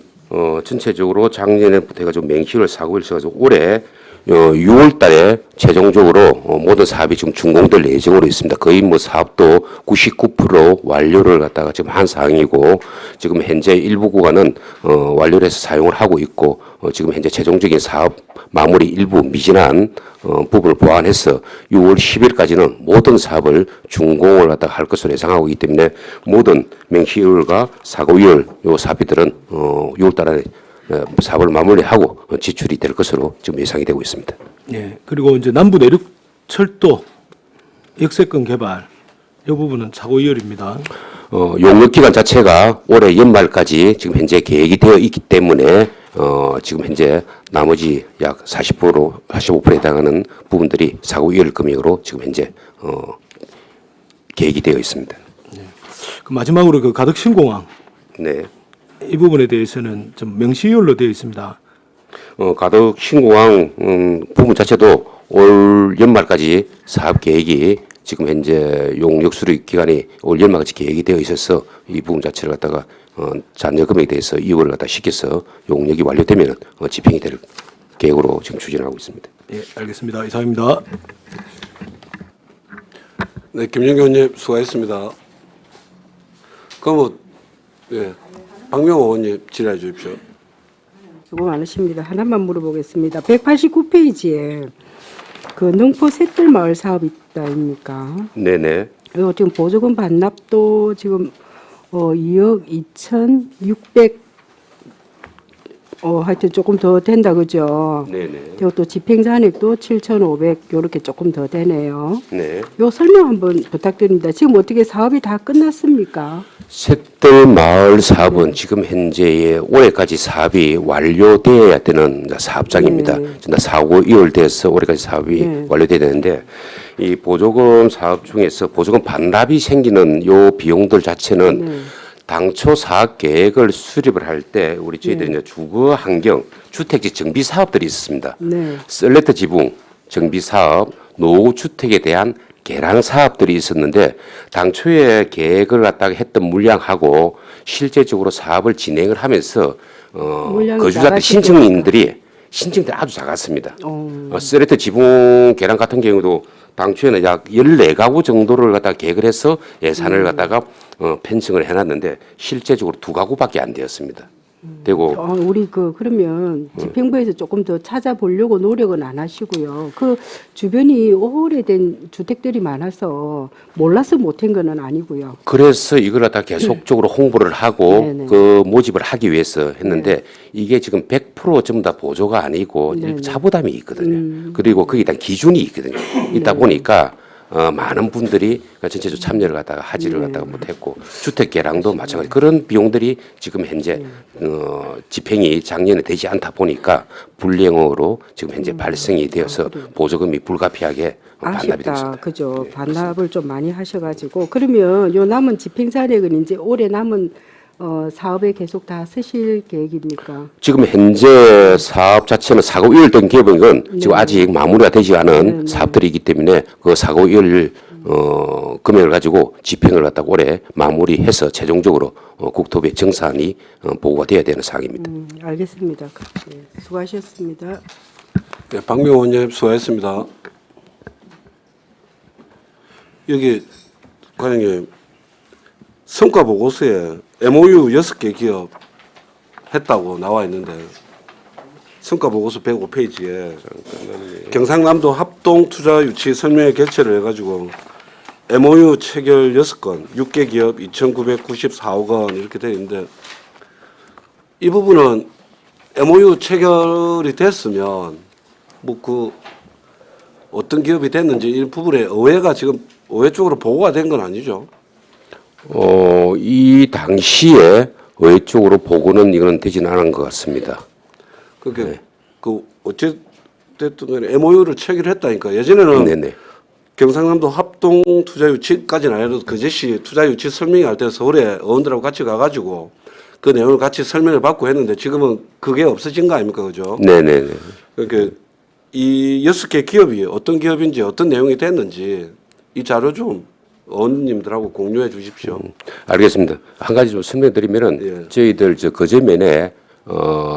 전체적으로 작년에부터 해가지고 맹시를 사고를 써가지고 올해 6월 달에 최종적으로 모든 사업이 지금 준공될 예정으로 있습니다. 거의 뭐 사업도 99% 완료를 갖다가 지금 한 상황이고 지금 현재 일부 구간은 완료를 해서 사용을 하고 있고 지금 현재 최종적인 사업 마무리 일부 미진한 부분을 보완해서 6월 10일까지는 모든 사업을 준공을 갖다가 할 것으로 예상하고 있기 때문에 모든 맹시율과 사고율 요 사업들은 6월 달에 사업을 마무리하고 지출이 될 것으로 지금 예상이 되고 있습니다. 예. 그리고 이제 남부 내륙 철도 역세권 개발 이 부분은 사고 이월입니다. 용역 기간 자체가 올해 연말까지 지금 현재 계획이 되어 있기 때문에 지금 현재 나머지 약 40%, 45%에 해당하는 부분들이 사고 이월 금액으로 지금 현재 계획이 되어 있습니다. 그 마지막으로 그 가덕 신공항 네. 이 부분에 대해서는 좀 명시이월로 되어 있습니다. 가덕 신공항 부분 자체도 올 연말까지 사업 계획이 지금 현재 용역 수리 기간이 올 연말까지 계획이 되어 있어서 이 부분 자체를 갖다가 잔여 금액에 대해서 이월을 갖다 시켜서 용역이 완료되면 집행이 될 계획으로 지금 추진하고 있습니다. 예, 알겠습니다. 이상입니다. 네, 김영규 의원님 수고하셨습니다. 그럼 예, 박명호 의원님 질의해 주십시오. 수고 많으십니다. 하나만 물어보겠습니다. 189페이지에 그 능포 샛들마을 사업 있다 아닙니까? 네네. 이거 지금 보조금 반납도 지금 2억 2,600 하여튼 조금 더 된다 그죠? 네네. 그리고 또 집행잔액도 7,500 요렇게 조금 더 되네요. 네. 요 설명 한번 부탁드립니다. 지금 어떻게 사업이 다 끝났습니까? 샛들마을 사업은 지금 현재 올해까지 사업이 완료되어야 되는 사업장입니다. 네. 사고 이월돼서 올해까지 사업이 네. 완료돼야 되는데 이 보조금 사업 중에서 보조금 반납이 생기는 요 비용들 자체는 네. 당초 사업 계획을 수립을 할 때 우리 저희들이 이제 주거 환경 주택지 정비 사업들이 있었습니다. 네. 썰레트 지붕 정비 사업, 노후 주택에 대한 개량 사업들이 있었는데 당초에 계획을 갖다가 했던 물량하고 실제적으로 사업을 진행을 하면서 물량이 거주자들 나가시니까. 신청들이 아주 작았습니다. 썰레트 지붕 개량 같은 경우도 당초에는 약 14가구 정도를 갖다가 계획을 해서 예산을 갖다가 편성을 해놨는데 실제적으로 2가구밖에 안 되었습니다. 되고 우리 그러면 집행부에서 조금 더 찾아보려고 노력은 안 하시고요. 그 주변이 오래된 주택들이 많아서 몰라서 못한 거는 아니고요. 그래서 이걸 갖다 계속적으로 홍보를 하고 네네. 그 모집을 하기 위해서 했는데 이게 지금 100% 전부 다 보조가 아니고 네네. 자부담이 있거든요. 그리고 거기에 대한 기준이 있거든요. 있다 보니까 많은 분들이 전체적으로 참여를 갖다가 하지를 갖다가 못했고 주택 개량도 마찬가지 그런 비용들이 지금 현재 집행이 작년에 되지 않다 보니까 불이행으로 지금 현재 발생이 되어서 보조금이 불가피하게 반납이 아쉽다. 됐습니다. 그죠. 반납을 좀 많이 하셔가지고 그러면 요 남은 집행 잔액은 이제 올해 남은 사업에 계속 다 쓰실 계획입니까? 지금 현재 사업 자체는 사고 이월된 기업은 지금 네. 아직 마무리가 되지 않은 네, 네. 사업들이기 때문에 그 사고 이월 금액을 가지고 집행을 갖다가 올해 마무리해서 최종적으로 국토부에 정산이 보고가 돼야 되는 사항입니다. 알겠습니다. 네, 수고하셨습니다. 네, 박명호 의원님 수고하셨습니다. 여기 과장님 성과 보고서에 MOU 6개 기업 했다고 나와 있는데 성과 보고서 105페이지에 경상남도 합동 투자 유치 설명회 개최를 해가지고 MOU 체결 6건, 6개 기업 2,994억 원 이렇게 되어 있는데 이 부분은 MOU 체결이 됐으면 뭐 어떤 기업이 됐는지 이 부분에 의회가 지금 의회 쪽으로 보고가 된 건 아니죠? 이 당시에 의회 쪽으로 보고는 이거는 되지는 않은 것 같습니다. 그게 어쨌든 간에 MOU를 체결했다니까. 예전에는 네네. 경상남도 합동 투자 유치까지는 아니라도 그 제시 투자 유치 설명회 할 때 서울에 의원들하고 같이 가가지고 그 내용을 같이 설명을 받고 했는데 지금은 그게 없어진 거 아닙니까, 그죠? 네네네. 그러니까 이 6개 기업이 어떤 기업인지 어떤 내용이 됐는지 이 자료 좀 의원님들하고 공유해 주십시오. 알겠습니다. 한 가지 좀 설명드리면은 예. 저희들 그저면에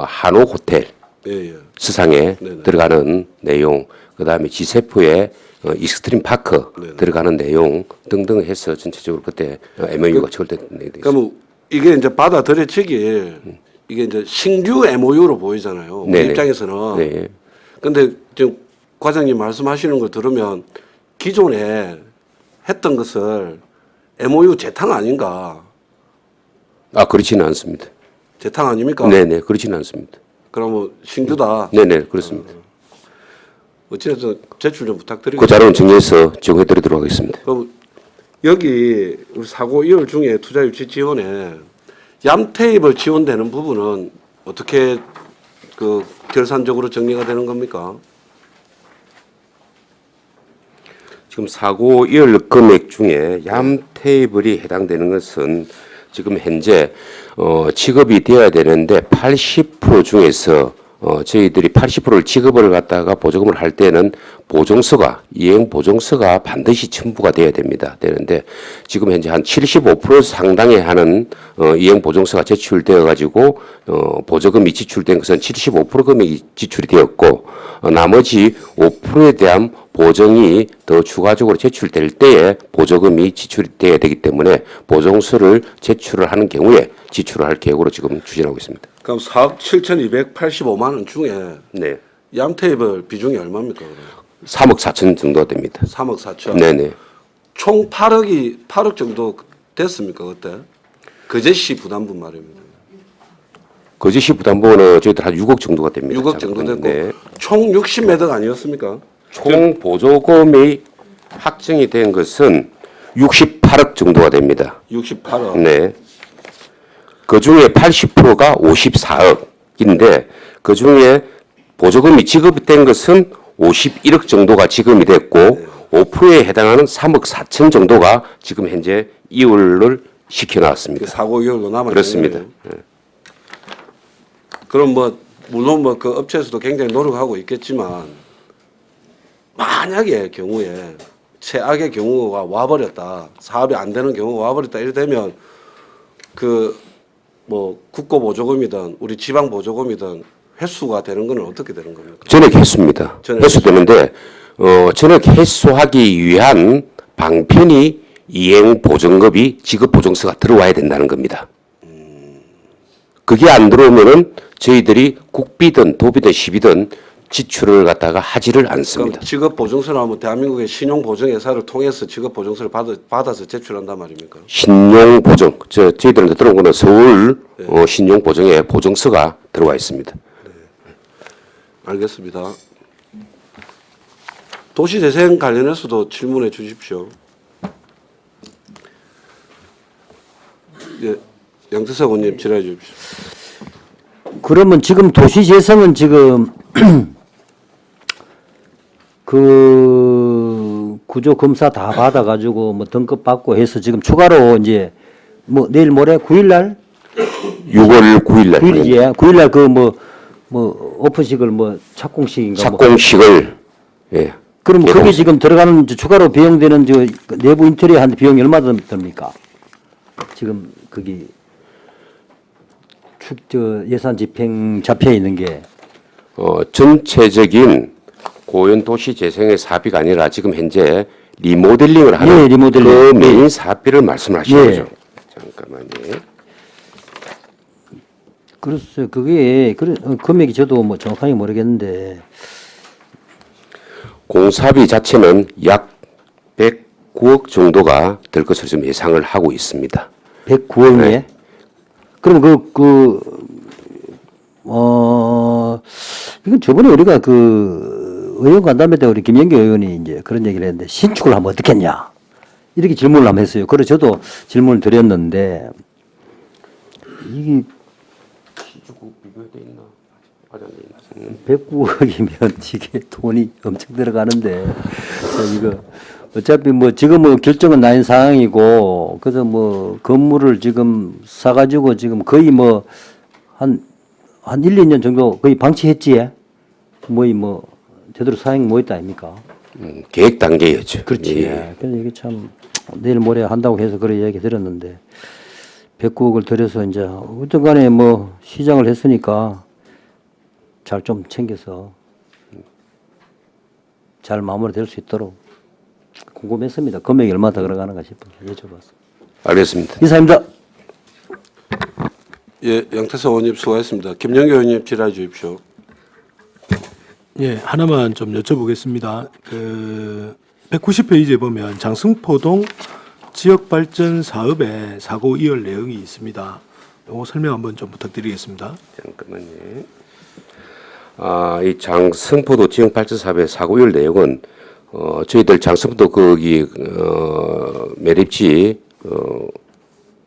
한옥 호텔 예, 예. 수상에 네네. 들어가는 내용, 그다음에 지세포에 익스트림 파크 네네. 들어가는 내용 등등 해서 전체적으로 그때 MOU가 체결된 내용이 그러니까 뭐 이게 이제 받아들여지길 이게 이제 신규 MOU로 보이잖아요. 우리 네네. 입장에서는. 네. 근데 지금 과장님 말씀하시는 걸 들으면 기존에 했던 것을 MOU 재탕 아닌가? 그렇지는 않습니다. 재탕 아닙니까? 네네, 그렇지는 않습니다. 그러면 신규다. 네네, 그렇습니다. 어찌됐든 제출 좀 그 부탁드리겠습니다. 자료는 정리해서 제공해드리도록 하겠습니다. 그럼 여기 우리 사고 이월 중에 투자 유치 지원에 얌테이블 지원되는 부분은 어떻게 결산적으로 정리가 되는 겁니까? 지금 사고 이월 금액 중에 얌 테이블이 해당되는 것은 지금 현재 취급이 되어야 되는데 80% 중에서 저희들이 80%를 지급을 갖다가 보조금을 할 때는 보증서가, 이행 보증서가 반드시 첨부가 돼야 됩니다. 되는데 지금 현재 한 75% 상당에 하는 이행 보증서가 제출되어 가지고 보조금이 지출된 것은 75% 금액이 지출이 되었고 나머지 5%에 대한 보정이 더 추가적으로 제출될 때에 보조금이 지출이 돼야 되기 때문에 보증서를 제출을 하는 경우에 지출을 할 계획으로 지금 추진하고 있습니다. 그럼 4억 7,285만 원 중에 네. 양테이블 비중이 얼마입니까? 그럼? 3억 4천 정도가 됩니다. 3억 4천. 네네. 총 8억 정도 됐습니까 그때? 거제시 부담분 말입니다. 거제시 부담보는 저희들 한 6억 정도가 됩니다. 6억 정도 됐고 네. 총 60매덕 아니었습니까? 총 보조금이 확정이 된 것은 68억 정도가 됩니다. 68억. 네. 그 중에 80%가 54억인데 그 중에 보조금이 지급된 것은 51억 정도가 지급이 됐고 5%에 해당하는 3억 4천 정도가 지금 현재 이월을 시켜놨습니다. 사고 이후로 남아 그렇습니다. 그럼 뭐 물론 뭐 그 업체에서도 굉장히 노력하고 있겠지만 만약에 경우에 최악의 경우가 와버렸다, 사업이 안 되는 경우가 와버렸다 이래 되면 그 뭐 국고 보조금이든 우리 지방 보조금이든 회수가 되는 건 어떻게 되는 겁니까? 전액 회수입니다. 전액 회수되는데 전액 회수하기 위한 방편이 이행 보증금이 지급 보증서가 들어와야 된다는 겁니다. 그게 안 들어오면은 저희들이 국비든 도비든 시비든 지출을 갖다가 하지를 않습니다. 그럼 직업 보증서를 하면 대한민국의 신용 보증 회사를 통해서 직업 보증서를 받아서 제출한단 말입니까? 신용 보증, 저희들한테 들어온 거는 서울 신용 보증에 보증서가 들어와 있습니다. 알겠습니다. 도시재생 관련해서도 질문해 주십시오. 예, 양태석 의원님 질의해 주십시오. 그러면 지금 도시재생은 지금 그 구조 검사 다 받아가지고 뭐 등급 받고 해서 지금 추가로 이제 뭐 내일 모레 9일날 6월 9일 날 9일이지 9일날 그 뭐 오픈식을 뭐 착공식인가 뭐. 착공식을 예. 그럼 개봉식. 거기 지금 들어가는 추가로 비용되는 저 내부 인테리어 하는데 비용이 얼마 듭니까? 지금 거기 저 예산 집행 잡혀 있는 게 전체적인 고연 도시 재생의 사업비가 아니라 지금 현재 리모델링을 하는 예, 리모델링. 그 메인 사업비를 말씀하시는 예. 거죠. 잠깐만요. 글쎄 그게 금액이 저도 뭐 정확하게 모르겠는데 공사비 자체는 약 109억 정도가 될 것으로 지금 예상을 하고 있습니다. 109억에 네. 그럼 이건 저번에 우리가 그 의원 간담회 때 우리 김영기 의원이 이제 그런 얘기를 했는데 신축을 하면 어떻겠냐 이렇게 질문을 한번 했어요. 그래서 저도 질문을 드렸는데 이게 109억이면 이게 돈이 엄청 들어가는데 이거 어차피 뭐 지금은 결정은 나인 상황이고 그래서 뭐 건물을 지금 사가지고 지금 거의 뭐 한 1, 2년 정도 거의 방치했지 뭐 제대로 사행 뭐 있다 아닙니까? 계획 단계였죠. 그렇지. 예. 그래서 이게 참 내일 모레 한다고 해서 그런 이야기 들었는데 109억을 들여서 이제 어떤 간에 뭐 시장을 했으니까 잘 좀 챙겨서 잘 마무리될 수 있도록 궁금했습니다. 금액이 얼마 더 들어가는가 싶어서 여쭤봤습니다. 알겠습니다. 이사입니다. 예, 양태석 의원님 수고하셨습니다. 김영기 의원님 질의해 주십시오. 예, 하나만 좀 여쭤보겠습니다. 그 190페이지에 보면 장승포동 지역발전 사업에 사고 이을 내용이 있습니다. 이거 설명 한번 좀 부탁드리겠습니다. 잠깐만요. 이 장승포도 지역발전 사업의 사고 이을 내용은 저희들 장승포도 거기 매립지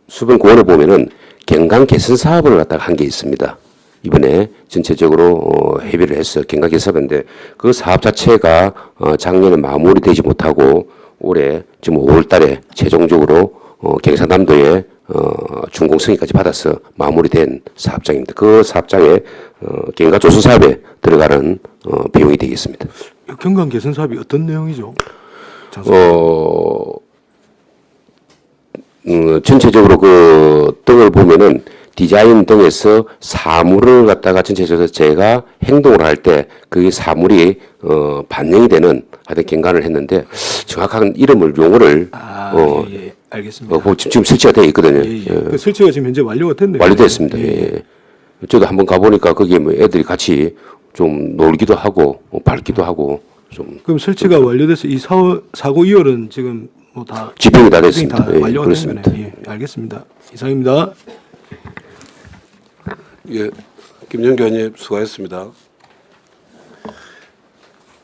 수변공원에 보면은 경강 개선 사업을 갖다가 한 게 있습니다. 이번에 전체적으로 협의를 해서 경강 개선인데 그 사업 자체가 작년에 마무리되지 못하고 올해 지금 5월달에 최종적으로 경상남도에 준공승인까지 받아서 마무리된 사업장입니다. 그 사업장에 경과 조성 사업에 들어가는 비용이 되겠습니다. 경관 개선 사업이 어떤 내용이죠? 전체적으로 그 등을 보면은 디자인 등에서 사물을 갖다가 전체적으로 제가 행동을 할 때 그 사물이 반영이 되는 하여튼 경관을 했는데 정확한 이름을 용어를 예, 알겠습니다. 지금 설치가 되어 있거든요. 그 설치가 지금 현재 완료가 됐네요. 완료됐습니다. 예. 저도 한번 가보니까 거기에 뭐 애들이 같이 좀 놀기도 하고 밟기도 하고 좀 그럼 설치가 완료돼서 이 사고 이율은 지금 뭐 다 집행이 다 됐습니다. 다 예, 완료가 된 그렇습니다. 거네요. 예, 알겠습니다. 이상입니다. 예, 김영규 의원님 수고하셨습니다.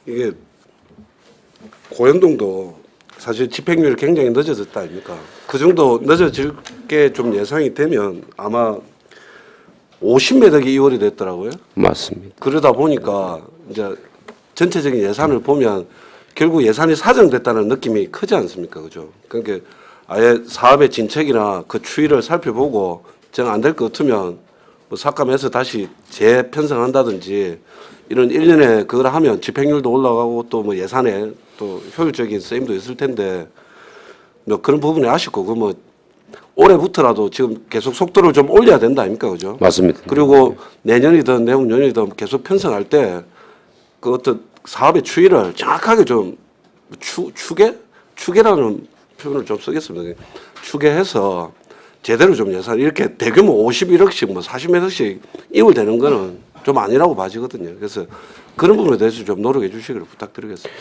이게 고현동도 사실 집행률이 굉장히 늦어졌다 아닙니까? 그 정도 늦어질 게 좀 예상이 되면 아마 50매덕이 이월이 됐더라고요. 맞습니다. 그러다 보니까 이제 전체적인 예산을 보면 결국 예산이 사정됐다는 느낌이 크지 않습니까? 그죠? 그러니까 아예 사업의 진척이나 그 추이를 살펴보고 정 안 될 것 같으면 뭐 삭감해서 다시 재편성한다든지 이런 1년에 그걸 하면 집행률도 올라가고 또 뭐 예산에 또 효율적인 쓰임도 있을 텐데 뭐 그런 부분이 아쉽고 그 뭐 올해부터라도 지금 계속 속도를 좀 올려야 된다 아닙니까? 그죠? 맞습니다. 그리고 내년이든 내후년이든 계속 편성할 때 그 어떤 사업의 추이를 정확하게 좀 추계라는 표현을 좀 쓰겠습니다. 추계해서 제대로 좀 예산 이렇게 대규모 51억씩 뭐 40매덕씩 이월되는 거는 좀 아니라고 봐지거든요. 그래서 그런 부분에 대해서 좀 노력해 주시기를 부탁드리겠습니다.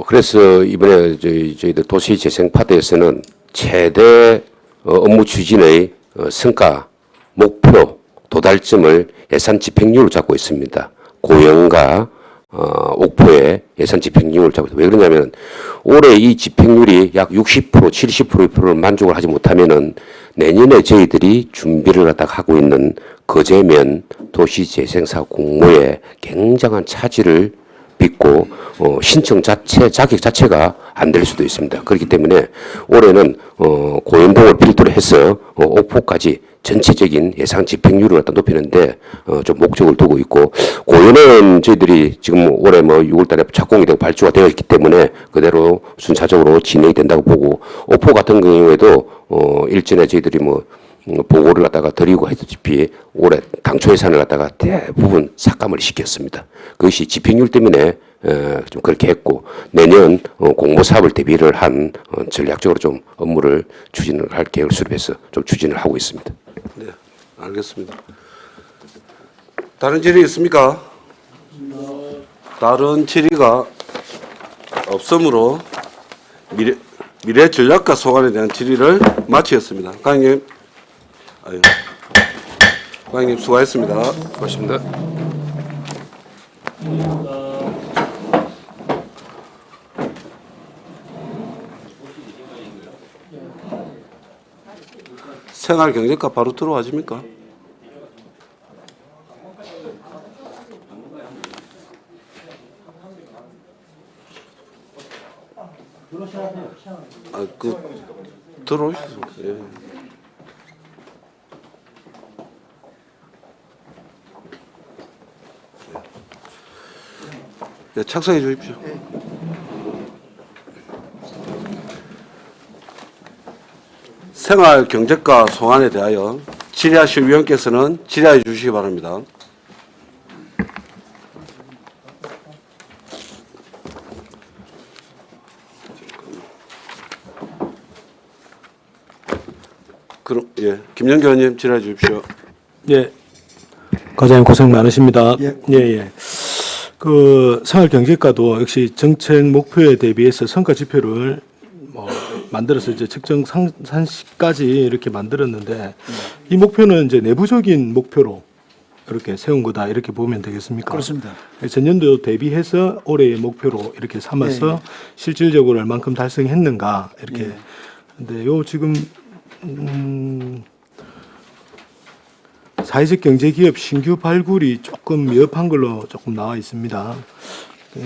그래서 이번에 저희들 도시재생파트에서는 최대 업무 추진의 성과, 목표, 도달점을 예산 집행률로 잡고 있습니다. 고영과 옥포의 예산 집행률을 잡고 있습니다. 왜 그러냐면 올해 이 집행률이 약 60%, 70%를 만족을 하지 못하면은 내년에 저희들이 준비를 갖다가 하고 있는 거제면 도시재생사 공모에 굉장한 차질을 빚고 신청 자체, 자격 자체가 안 될 수도 있습니다. 그렇기 때문에 올해는 고연동을 필두로 해서 옥포까지 전체적인 예상 집행률을 갖다 높이는데 좀 목적을 두고 있고 고연은 저희들이 지금 올해 뭐 6월달에 착공이 되고 발주가 되어 있기 때문에 그대로 순차적으로 진행이 된다고 보고 옥포 같은 경우에도 일전에 저희들이 뭐 보고를 갖다가 드리고 했다시피 올해 당초 예산을 갖다가 대부분 삭감을 시켰습니다. 그것이 집행률 때문에 좀 그렇게 했고 내년 공모 사업을 대비를 한 전략적으로 좀 업무를 추진을 할 계획을 수립해서 좀 추진을 하고 있습니다. 네, 알겠습니다. 다른 질의 있습니까? 다른 질의가 없으므로 미래 전략과 소관에 대한 질의를 마치겠습니다. 과장님, 과장님 수고하셨습니다. 수고하셨습니다. 생활경제과 바로 들어와집니까? 들어오시죠. 예. 네, 착석해 주십시오. 생활경제과 소관에 대하여 질의하실 위원께서는 질의해 주시기 바랍니다. 그럼 예, 김영규 의원님 질의해 주십시오. 예, 과장님 고생 많으십니다. 예. 그 생활경제과도 역시 정책 목표에 대비해서 성과 지표를 뭐 만들어서 이제 측정 상산시까지 이렇게 만들었는데 이 목표는 이제 내부적인 목표로 이렇게 세운 거다 이렇게 보면 되겠습니까? 그렇습니다. 전년도 대비해서 올해의 목표로 이렇게 삼아서 실질적으로 얼만큼 달성했는가 이렇게. 근데 요 지금 사회적 경제기업 신규 발굴이 조금 미흡한 걸로 조금 나와 있습니다.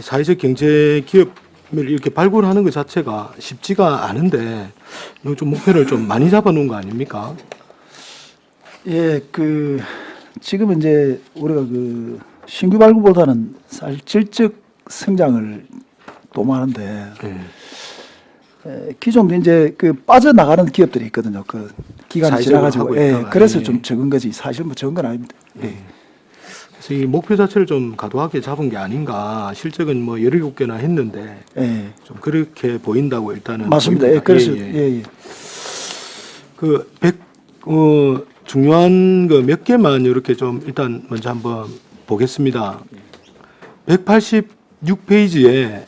사회적 경제기업 이렇게 발굴하는 것 자체가 쉽지가 않은데 이거 좀 목표를 좀 많이 잡아놓은 거 아닙니까? 예, 지금 이제 우리가 신규 발굴보다는 사실 질적 성장을 도모하는데 기존도 이제 빠져나가는 기업들이 있거든요. 기간이 사회적으로 지나가지고 하고 예, 있다가, 그래서 예. 좀 적은 거지 사실 뭐 적은 건 아닙니다. 예. 그래서 이 목표 자체를 좀 과도하게 잡은 게 아닌가. 실적은 뭐 17개나 했는데 예. 좀 그렇게 보인다고 일단은 맞습니다. 예, 보입니다. 그래서 예, 예. 예, 예. 중요한 몇 개만 이렇게 좀 일단 먼저 한번 보겠습니다. 186페이지에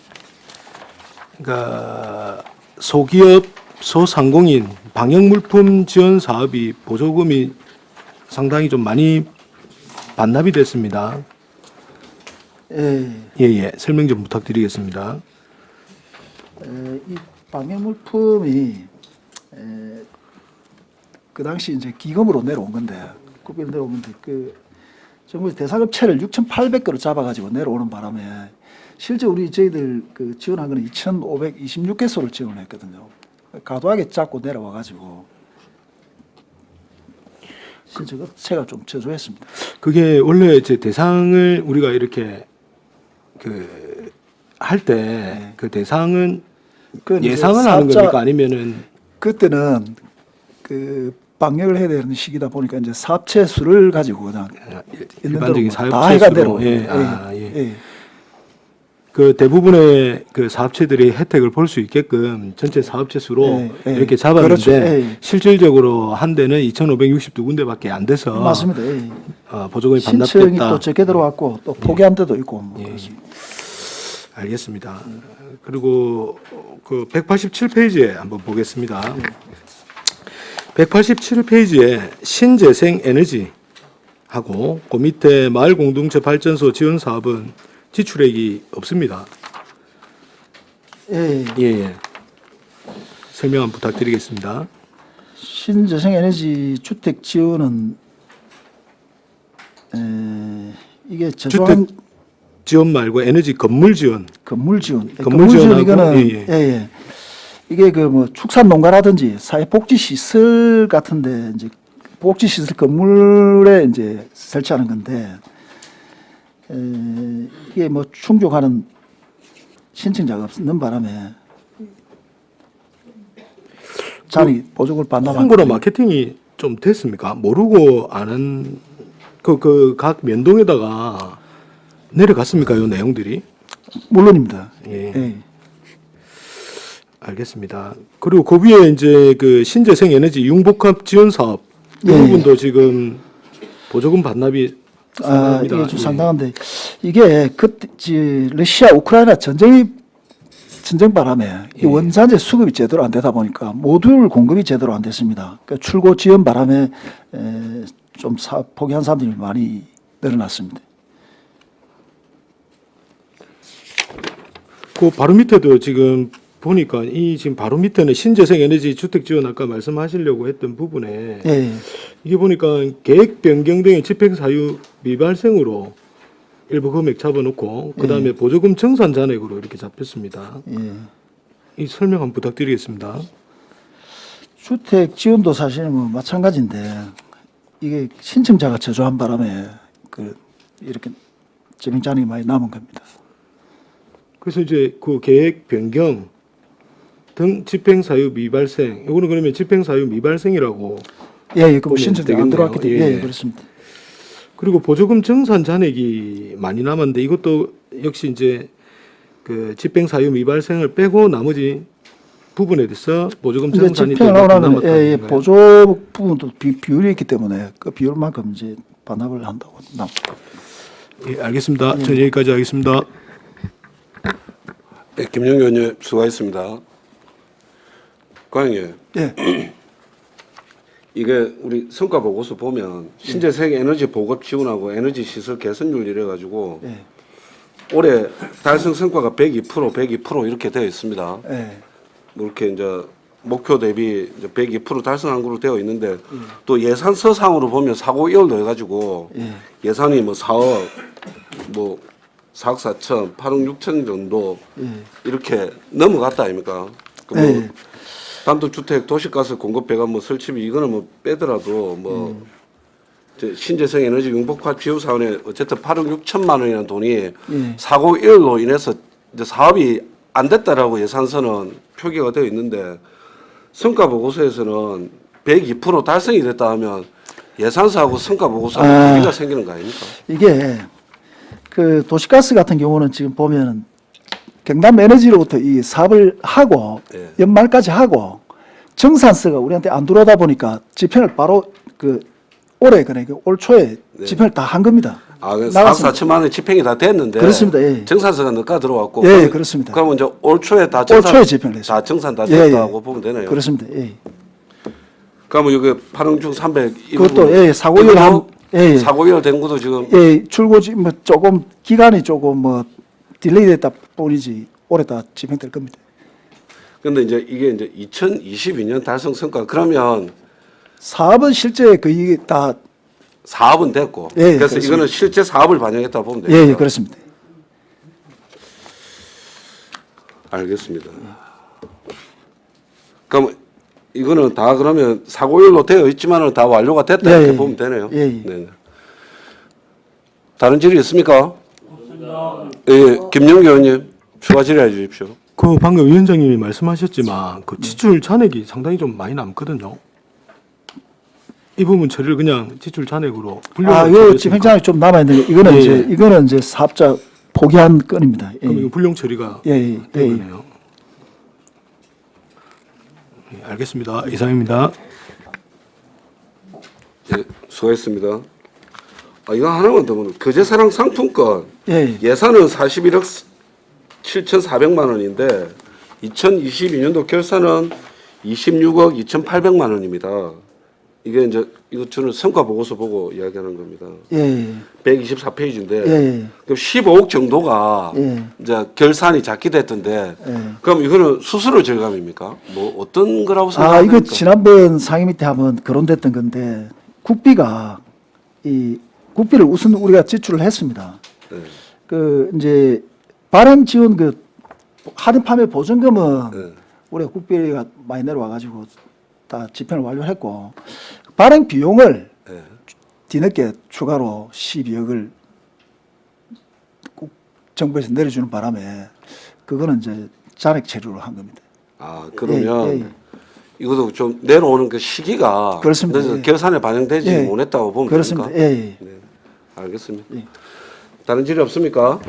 그러니까 소기업, 소상공인 방역물품 지원 사업이 보조금이 상당히 좀 많이 반납이 됐습니다. 예. 설명 좀 부탁드리겠습니다. 이 방역물품이 그 당시 이제 기금으로 내려온 건데 국비로 내려온 건데 정부 대상업체를 6,800개로 잡아가지고 내려오는 바람에 실제 저희들 지원한 거는 2,526개소를 지원했거든요. 과도하게 잡고 내려와가지고 실제 업체가 좀 저조했습니다. 그게 원래 이제 대상을 우리가 이렇게 할 때 그 대상은 이제 예상을 하는 사업자- 겁니까? 아니면은 그때는 방역을 해야 되는 시기다 보니까 이제 사업체 수를 가지고 그냥 있는 대로 일반적인 다 사업체 해가 수로 내려오고 예. 그 대부분의 그 사업체들이 혜택을 볼 수 있게끔 전체 사업체 수로 예. 이렇게 잡았는데 그렇죠. 예. 실질적으로 한 대는 2,562군데밖에 안 돼서 맞습니다. 예. 보조금이 신청이 반납됐다. 또 적게 들어왔고 또 포기한 데도 있고 뭐 예. 그렇습니다. 알겠습니다. 그리고 187페이지에 한번 보겠습니다. 187페이지에 신재생 에너지하고 그 밑에 마을 공동체 발전소 지원 사업은 지출액이 없습니다. 예. 설명 한번 부탁드리겠습니다. 신재생에너지 주택 지원은 이게 저조한 주택 지원 말고 에너지 건물 지원. 건물 지원. 건물 지원하고, 이거는 예. 이게 축산 농가라든지 사회복지 시설 같은데 이제 복지 시설 건물에 이제 설치하는 건데 이게 충족하는 신청자가 없는 바람에 자기 보조금을 반납한 홍보나 마케팅이 좀 됐습니까? 모르고 아는 각 면동에다가 내려갔습니까? 이 내용들이? 물론입니다. 예. 알겠습니다. 그리고 그 위에 이제 신재생 에너지 융복합 지원 사업 이 예. 부분도 지금 보조금 반납이 상당합니다. 이게 좀 예. 상당한데 이게 러시아 우크라이나 전쟁 바람에 이 원자재 수급이 제대로 안 되다 보니까 모듈 공급이 제대로 안 됐습니다. 그러니까 출고 지연 바람에 좀 포기한 사람들이 많이 늘어났습니다. 그 바로 밑에도 지금 보니까 지금 바로 밑에는 신재생 에너지 주택 지원 아까 말씀하시려고 했던 부분에 예. 이게 보니까 계획 변경 등의 집행 사유 미발생으로 일부 금액 잡아놓고 그다음에 보조금 정산 잔액으로 이렇게 잡혔습니다. 예. 이 설명 한번 부탁드리겠습니다. 주택 지원도 사실 마찬가지인데 이게 신청자가 저조한 바람에 이렇게 집행 잔액이 많이 남은 겁니다. 그래서 이제 그 계획 변경 등 집행 사유 미발생 이거는 그러면 집행 사유 미발생이라고 예, 보면 신청자 안 되겠네요. 들어왔기 때문에 예. 예, 그렇습니다. 그리고 보조금 정산 잔액이 많이 남았는데 이것도 역시 이제 집행 사유 미발생을 빼고 나머지 부분에 대해서 보조금 이제 정산이 집행을 하고 나면 남았다는 건가요? 보조 부분도 비율이 있기 때문에 그 비율만큼 이제 반납을 한다고 납니다. 예, 알겠습니다. 저는 여기까지 하겠습니다. 네, 김영규 의원님 수고하셨습니다. 과장님, 예. 이게 우리 성과 보고서 보면 신재생 에너지 보급 지원하고 에너지 시설 개선율 이래 가지고 예. 올해 달성 성과가 102% 이렇게 되어 있습니다. 예. 뭐 이렇게 이제 목표 대비 이제 102% 달성한 걸로 되어 있는데 또 예산서상으로 보면 사고 이월도 해가지고 예산이 뭐 4억 뭐 4억 4천, 8억 6천 정도 예. 이렇게 넘어갔다 아닙니까? 그 예. 단독주택 도시가스 공급배가 뭐 설치비 이거는 뭐 빼더라도 뭐 이제 신재생 에너지 융복화 비유 사원에 어쨌든 8억 6천만 원이라는 돈이 예. 사고 일로 인해서 이제 사업이 안 됐다라고 예산서는 표기가 되어 있는데 성과 보고서에서는 102% 달성이 됐다 하면 예산서하고 성과 보고서하고 괴리가 생기는 거 아닙니까? 이게 그 도시가스 같은 경우는 지금 보면 경남 에너지로부터 이 사업을 하고 예. 연말까지 하고 정산서가 우리한테 안 들어오다 보니까 집행을 바로 그 올해 그러니까 올 초에 네. 집행을 다 한 겁니다. 아, 4억 나갔습니다. 4천만 원 집행이 다 됐는데 그렇습니다. 예. 정산서가 늦가 들어왔고 예, 그럼- 그렇습니다. 그러면 이제 올 초에 다 올 정산 초에 집행을 했습니다. 다 정산 다 예, 됐다고 예. 보면 되네요. 그렇습니다. 예. 그러면 여기 8억 중 300 그것도 예, 사고율 한 예, 사고율 된 것도 지금 예, 출고지 뭐 조금 기간이 조금 뭐 딜레이 됐다 뿐이지 올해 다 집행될 겁니다. 근데 이제 이게 이제 2022년 달성 성과 그러면 사업은 실제 거의 다 사업은 됐고 예, 그래서 그렇습니다. 이거는 실제 사업을 반영했다 보면 예, 돼요. 예, 그렇습니다. 알겠습니다. 그럼 이거는 다 그러면 사고율로 되어 있지만은 다 완료가 됐다 예, 이렇게 예. 보면 되네요. 예, 예. 네. 다른 질의 있습니까? 없습니다. 예, 김영규 의원님 추가 질의해 주십시오. 그 방금 위원장님이 말씀하셨지만 그 지출 잔액이 상당히 좀 많이 남거든요. 이 부분 처리를 그냥 지출 잔액으로 아, 불용. 요 집행장이 좀 남아 있는 게 이거는 예, 이제 예. 이거는 이제 사업자 포기한 건입니다. 예. 그럼 이거 불용 처리가 예, 예, 예. 되네요. 예, 알겠습니다. 이상입니다. 예, 수고했습니다. 아, 이거 하나만 더 보면 거제사랑 상품권 예, 예. 예산은 41억 7,400만 원인데 2022년도 결산은 26억 2,800만 원입니다. 이게 이제 이거 저는 성과 보고서 보고 이야기하는 겁니다. 예, 124페이지인데 예, 예. 그럼 15억 정도가 예. 이제 결산이 작게 됐던데 예. 그럼 이거는 수수료 절감입니까? 뭐 어떤 거라고 아, 생각합니까? 이거 지난번 상임위 때 한번 거론됐던 건데 국비가 이 국비를 우선 우리가 지출을 했습니다. 네. 그 이제 발행 지원 그 할인 판매 보증금은 네. 우리가 국비가 많이 내려와 가지고 다 집행을 완료했고 발행 비용을 네. 뒤늦게 추가로 12억을 정부에서 내려주는 바람에 그거는 이제 잔액 체류를 한 겁니다. 아 그러면 예, 예. 이것도 좀 내려오는 그 시기가 그렇습니다. 늦어서 예. 결산에 반영되지 예. 못했다고 보면 그렇습니다. 됩니까? 예, 예. 네, 알겠습니다. 예. 다른 질의 없습니까?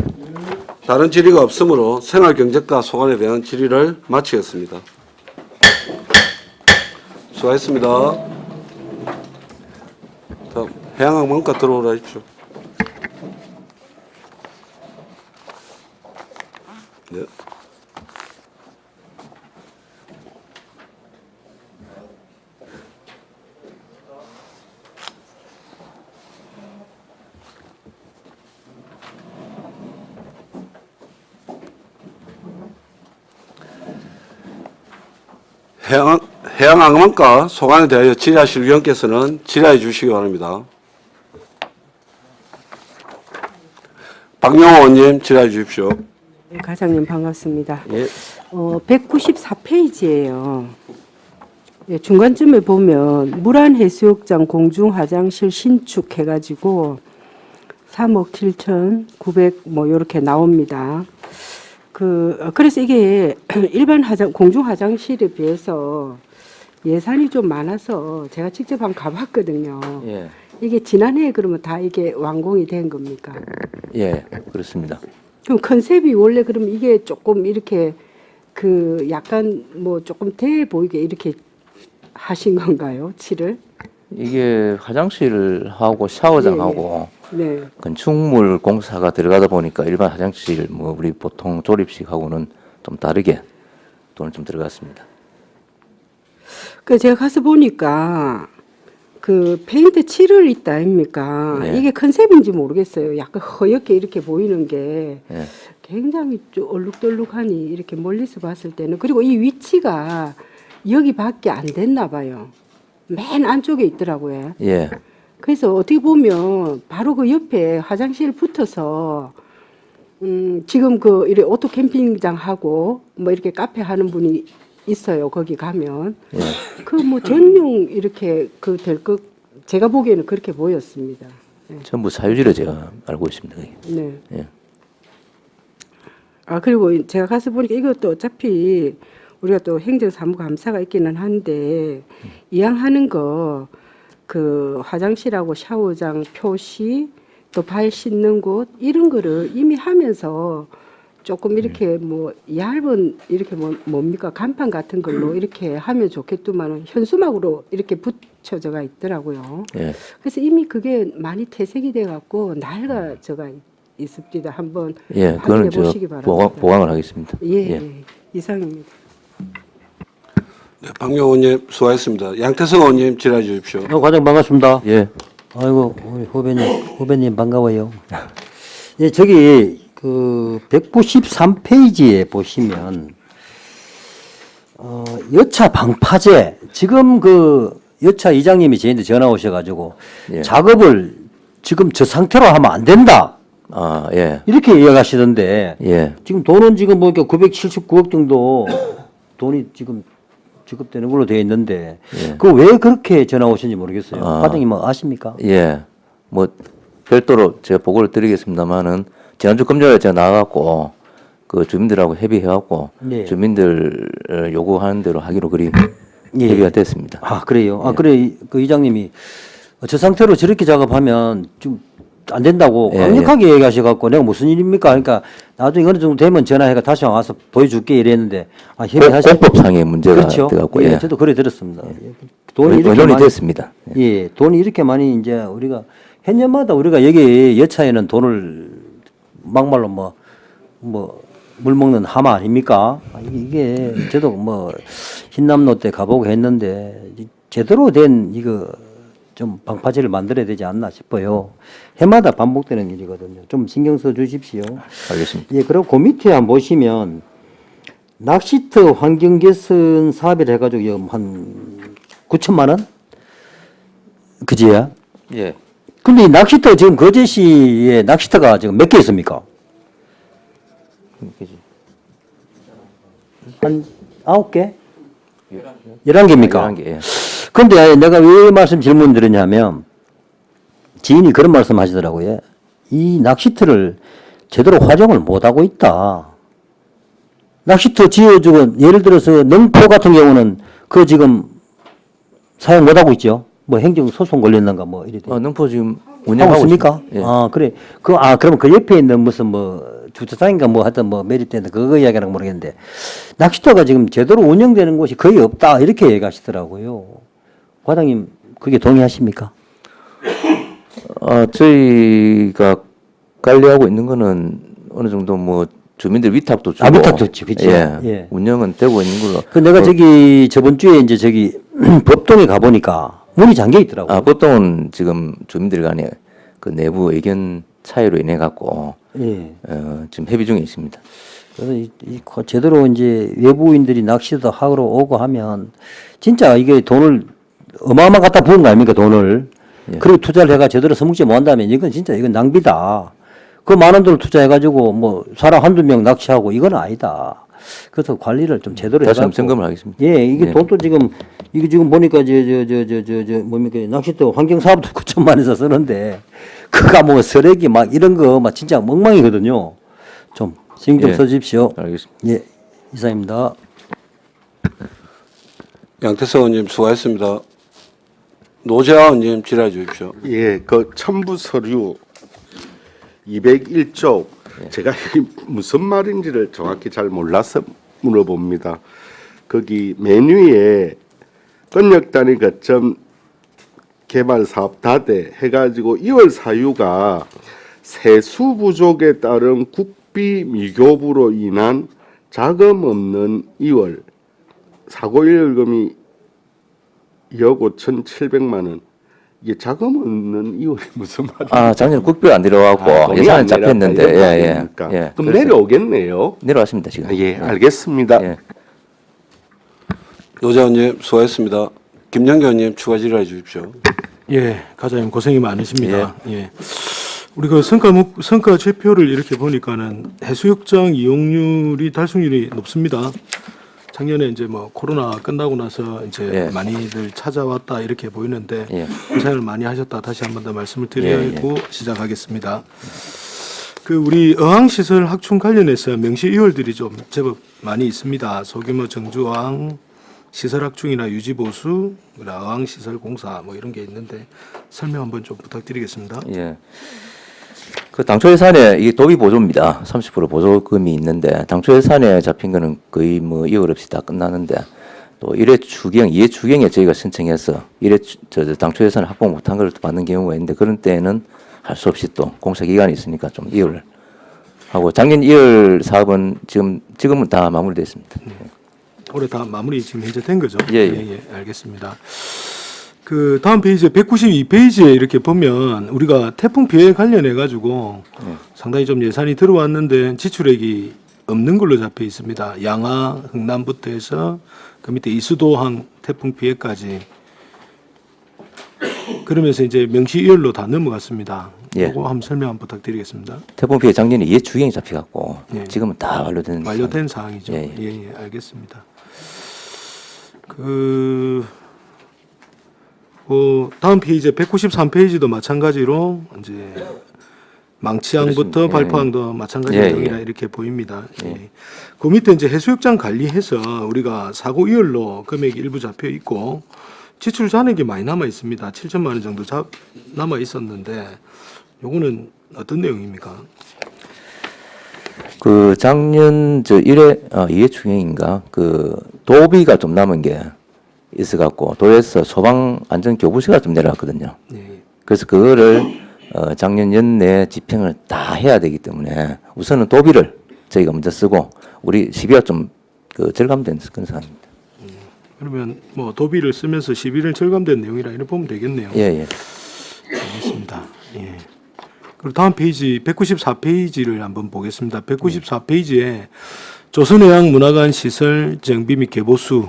다른 질의가 없으므로 생활경제과 소관에 대한 질의를 마치겠습니다. 수고하셨습니다. 다음 해양항공과 들어오라 하십시오. 네. 해양항공과 소관에 대하여 질의하실 위원께서는 질의해 주시기 바랍니다. 박용호 의원님 질의해 주십시오. 네, 과장님 반갑습니다. 예. 194페이지예요. 예, 중간쯤에 보면 물안해수욕장 공중화장실 신축 해가지고 3억 7,900 뭐 이렇게 나옵니다. 그래서 이게 일반 공중 화장실에 비해서 예산이 좀 많아서 제가 직접 한번 가봤거든요. 예, 이게 지난해에 그러면 다 이게 완공이 된 겁니까? 예, 그렇습니다. 그럼 컨셉이 원래 그럼 이게 조금 이렇게 그 약간 뭐 조금 대 보이게 이렇게 하신 건가요? 칠을? 이게 화장실하고 샤워장하고 네. 건축물 공사가 들어가다 보니까 일반 화장실 뭐 우리 보통 조립식하고는 좀 다르게 돈을 좀 들어갔습니다. 그 제가 가서 보니까 그 페인트 칠을 있다 아닙니까? 네. 이게 컨셉인지 모르겠어요. 약간 허옇게 이렇게 보이는 게 예, 굉장히 좀 얼룩덜룩하니 이렇게 멀리서 봤을 때는 그리고 이 위치가 여기밖에 안 됐나 봐요. 맨 안쪽에 있더라고요. 예, 그래서 어떻게 보면 바로 그 옆에 화장실 붙어서 지금 그 이렇게 오토 캠핑장 하고 뭐 이렇게 카페 하는 분이 있어요. 거기 가면 그 뭐 전용 이렇게 그 될 것 제가 보기에는 그렇게 보였습니다. 전부 사유지로 제가 알고 있습니다. 그게. 네. 예. 아 그리고 제가 가서 보니까 이것도 어차피 우리가 또 행정사무감사가 있기는 한데 이양하는 거 그 화장실하고 샤워장 표시 또 발 씻는 곳 이런 거를 이미 하면서 조금 이렇게 뭐 얇은 이렇게 뭐 뭡니까 간판 같은 걸로 이렇게 하면 좋겠지만은 현수막으로 이렇게 붙여져가 있더라고요. 예. 그래서 이미 그게 많이 퇴색이 돼 갖고 낡아져가 있습니다. 한번 예, 그거는 확인해 저 보시기 바랍니다. 보강을 하겠습니다. 예, 예. 이상입니다. 네, 박명 의원님 수고하셨습니다. 양태성 의원님 질의해 주십시오. 과장 반갑습니다. 예. 아이고 우리 후배님 반가워요. 예, 저기 그 193페이지에 보시면 여차 방파제 지금 그 여차 이장님이 저희한테 전화 오셔가지고 예. 작업을 지금 저 상태로 하면 안 된다. 아, 예. 이렇게 이야기하시던데 예. 지금 돈은 지금 보니까 979억 정도 돈이 지금 지급되는 걸로 되어 있는데 예. 그 왜 그렇게 전화 오셨는지 모르겠어요. 아. 과장님 뭐 아십니까? 예. 뭐 별도로 제가 보고를 드리겠습니다만은 지난주 금요일에 제가 나가갖고 그 주민들하고 협의해갖고 예. 주민들 요구하는 대로 하기로 그리 예. 협의가 됐습니다. 아 그래요. 아 그래 그 이장님이 저 상태로 저렇게 작업하면 좀 안 된다고 예, 강력하게 얘기하셔갖고 내가 무슨 일입니까? 그러니까 나중에 어느 정도 되면 전화해가 다시 와서 보여줄게 이랬는데 아 협의하시. 공법상의 문제가 그렇죠. 돼갖고 예, 예. 저도 그래 들었습니다. 예. 돈이 이렇게 의논이 많이 됐습니다. 예, 돈이 이렇게 많이 이제 우리가 해년마다 우리가 여기 여차에는 돈을 막말로 뭐 물 먹는 하마 아닙니까? 이게 저도 뭐 흰남노 때 가보고 했는데 제대로 된 이거 좀 방파제를 만들어야 되지 않나 싶어요. 해마다 반복되는 일이거든요. 좀 신경 써 주십시오. 알겠습니다. 예, 그리고 그 밑에 한번 보시면 낚시터 환경 개선 사업을 해가지고 한 9천만 원? 그지야? 예. 근데 이 낚시터 지금 거제시에 낚시터가 지금 몇 개 있습니까? 한 9개? 11개입니까? 11개, 예. 근데 내가 왜 질문 드렸냐면 지인이 그런 말씀 하시더라고요. 이 낚시터를 제대로 활용을 못하고 있다. 낚시터 지어주고 예를 들어서 능포 같은 경우는 그 지금 사용 못하고 있죠. 뭐 행정소송 걸렸는가 뭐 이래. 능포 지금 하고 운영하고 있습니까? 있습니다. 예. 아 그래. 그러면 그 옆에 있는 무슨 뭐 주차장인가 뭐 하여튼 뭐 매립되는데 그거 이야기하는 모르겠는데 낚시터가 지금 제대로 운영되는 곳이 거의 없다 이렇게 얘기하시더라고요. 과장님 그게 동의하십니까? 저희가 관리하고 있는 거는 어느 정도 뭐 주민들 위탁도 주고 위탁도 있죠, 그렇죠. 예, 예. 운영은 되고 있는 걸로. 그 내가 저기 저번 주에 이제 저기 법동에 가보니까 문이 잠겨 있더라고요. 보통은 지금 주민들 간에 그 내부 의견 차이로 인해 갖고 예. 지금 협의 중에 있습니다. 그래서 제대로 이제 외부인들이 낚시도 하러 오고 하면 진짜 이게 돈을 어마어마 갖다 부은 거 아닙니까 돈을. 예. 그리고 투자를 해가 제대로 성공지 못한다면 이건 진짜 이건 낭비다. 그 많은 돈을 투자해가지고 뭐 사람 한두 명 낚시하고 이건 아니다. 그래서 관리를 좀 제대로 다시 해가지고. 한번 점검을 하겠습니다. 예, 이게 예. 돈도 지금 이게 지금 보니까 뭡니까 낚시터 환경사업도 9천만 원에서 쓰는데 그가 뭐 쓰레기 막 이런 거 막 진짜 멍망이거든요. 좀 신경 좀 예. 써주십시오. 알겠습니다. 예, 이상입니다. 양태성 의원님 수고하셨습니다. 노재하 의원님 질의해 주십시오. 예, 그 첨부 서류 201조 제가 이게 무슨 말인지를 정확히 잘 몰라서 물어봅니다. 거기 메뉴에 권역단위 거점 개발 사업 다대 해가지고 2월 사유가 세수 부족에 따른 국비 미교부로 인한 자금 없는 2월 사고일금이 2억 5,700만 원. 이게 자금 없는 2월이 무슨 말이에요? 작년에 국비가 안 들어가고 예산은 잡혔는데 예. 그럼 그래서 내려오겠네요. 내려왔습니다 지금. 예, 알겠습니다. 예. 노재하 의원님 수고하셨습니다. 김영기 의원님 추가 질의해 주십시오. 예, 과장님 고생이 많으십니다. 예. 우리 그 성과 지표를 이렇게 보니까는 해수욕장 이용률이 달성률이 높습니다. 작년에 이제 뭐 코로나 끝나고 나서 이제 예. 많이들 찾아왔다 이렇게 보이는데 예. 고생을 많이 하셨다 다시 한 번 더 말씀을 드리고 시작하겠습니다. 그 우리 어항시설 확충 관련해서 명시 이월들이 좀 제법 많이 있습니다. 소규모 정주어항 시설 확충이나 유지 보수, 어항시설 공사 뭐 이런 게 있는데 설명 한번 좀 부탁드리겠습니다. 예. 그 당초 예산에 이 도비 보조입니다. 30% 보조금이 있는데 당초 예산에 잡힌 거는 거의 뭐 2월 없이 다 끝나는데 또 1회 추경, 2회 추경에 저희가 신청해서 1회 당초 예산을 확보 못한 걸 받는 경우가 있는데 그런 때는 할 수 없이 또 공사 기간이 있으니까 좀 2월 하고 작년 2월 사업은 지금은 다 마무리됐습니다. 올해 다 마무리 지금 현재 된 거죠? 예, 예. 알겠습니다. 그 다음 페이지 192페이지에 이렇게 보면 우리가 태풍 피해 관련해 가지고 상당히 좀 예산이 들어왔는데 지출액이 없는 걸로 잡혀 있습니다. 양화, 흥남부터 해서 그 밑에 이수도항 태풍 피해까지 그러면서 이제 명시이월로 다 넘어갔습니다. 예. 이거 한번 설명 한번 부탁드리겠습니다. 태풍 피해 작년에 2회 추경이 잡혀갖고 예. 지금은 다 완료된 사항이죠. 예, 예, 알겠습니다. 그 다음 페이지 193페이지도 마찬가지로 이제 망치항부터 그렇습니다. 발포항도 마찬가지 예, 내용이라 예. 이렇게 보입니다. 예. 그 밑에 이제 해수욕장 관리해서 우리가 사고 이월로 금액이 일부 잡혀 있고 지출 잔액이 많이 남아 있습니다. 7천만 원 정도 남아 있었는데 요거는 어떤 내용입니까? 그 작년 2회 추경인가 그 도비가 좀 남은 게 있어갖고 도에서 소방 안전 교부세가 좀 내려왔거든요. 예. 그래서 그거를 작년 연내 집행을 다 해야 되기 때문에 우선은 도비를 저희가 먼저 쓰고 우리 시비가 좀 그 절감된 그런 상황입니다. 그러면 뭐 도비를 쓰면서 시비를 절감된 내용이라 이렇게 보면 되겠네요. 예, 예. 알겠습니다. 예. 그리고 다음 페이지 194페이지를 한번 보겠습니다. 194페이지에 조선해양 문화관 시설 정비 및 개보수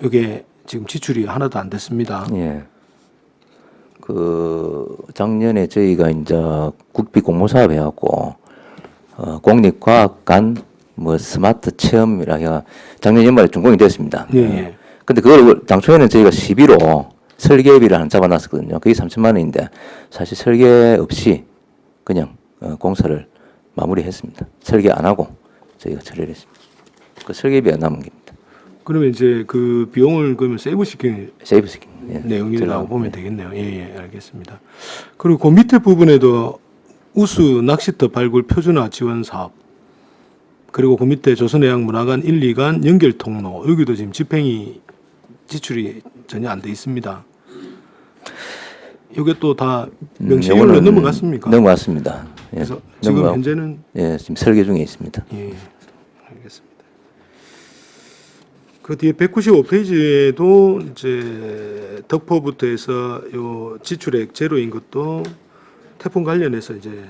이게 지금 지출이 하나도 안 됐습니다. 예. 그 작년에 저희가 이제 국비 공모 사업 해갖고 공립과학관 뭐 스마트 체험이라 해가 작년 연말에 준공이 됐습니다. 예, 예. 근데 그걸 당초에는 저희가 시비로 설계비를 하나 잡아놨었거든요. 그게 3천만 원인데 사실 설계 없이 그냥 공사를 마무리했습니다. 설계 안 하고 저희가 처리를 했습니다. 그 설계비가 남은 겁니다. 그러면 이제 그 비용을 그러면 세이브시킨 세이브스킨 예. 내용이라고 보면 되겠네요. 예, 예, 알겠습니다. 그리고 그 밑에 부분에도 우수 낚시터 발굴 표준화 지원 사업 그리고 그 밑에 조선해양 문화관 1, 2관 연결 통로 여기도 지금 집행이 지출이 전혀 안 돼 있습니다. 이게 또 다 명시이월로 요거는 넘어갔습니까? 넘어갔습니다. 예. 그래서 지금 넘어가고, 현재는 예, 지금 설계 중에 있습니다. 예, 알겠습니다. 그 뒤에 195페이지에도 이제 덕포부터 해서 요 지출액 제로인 것도 태풍 관련해서 이제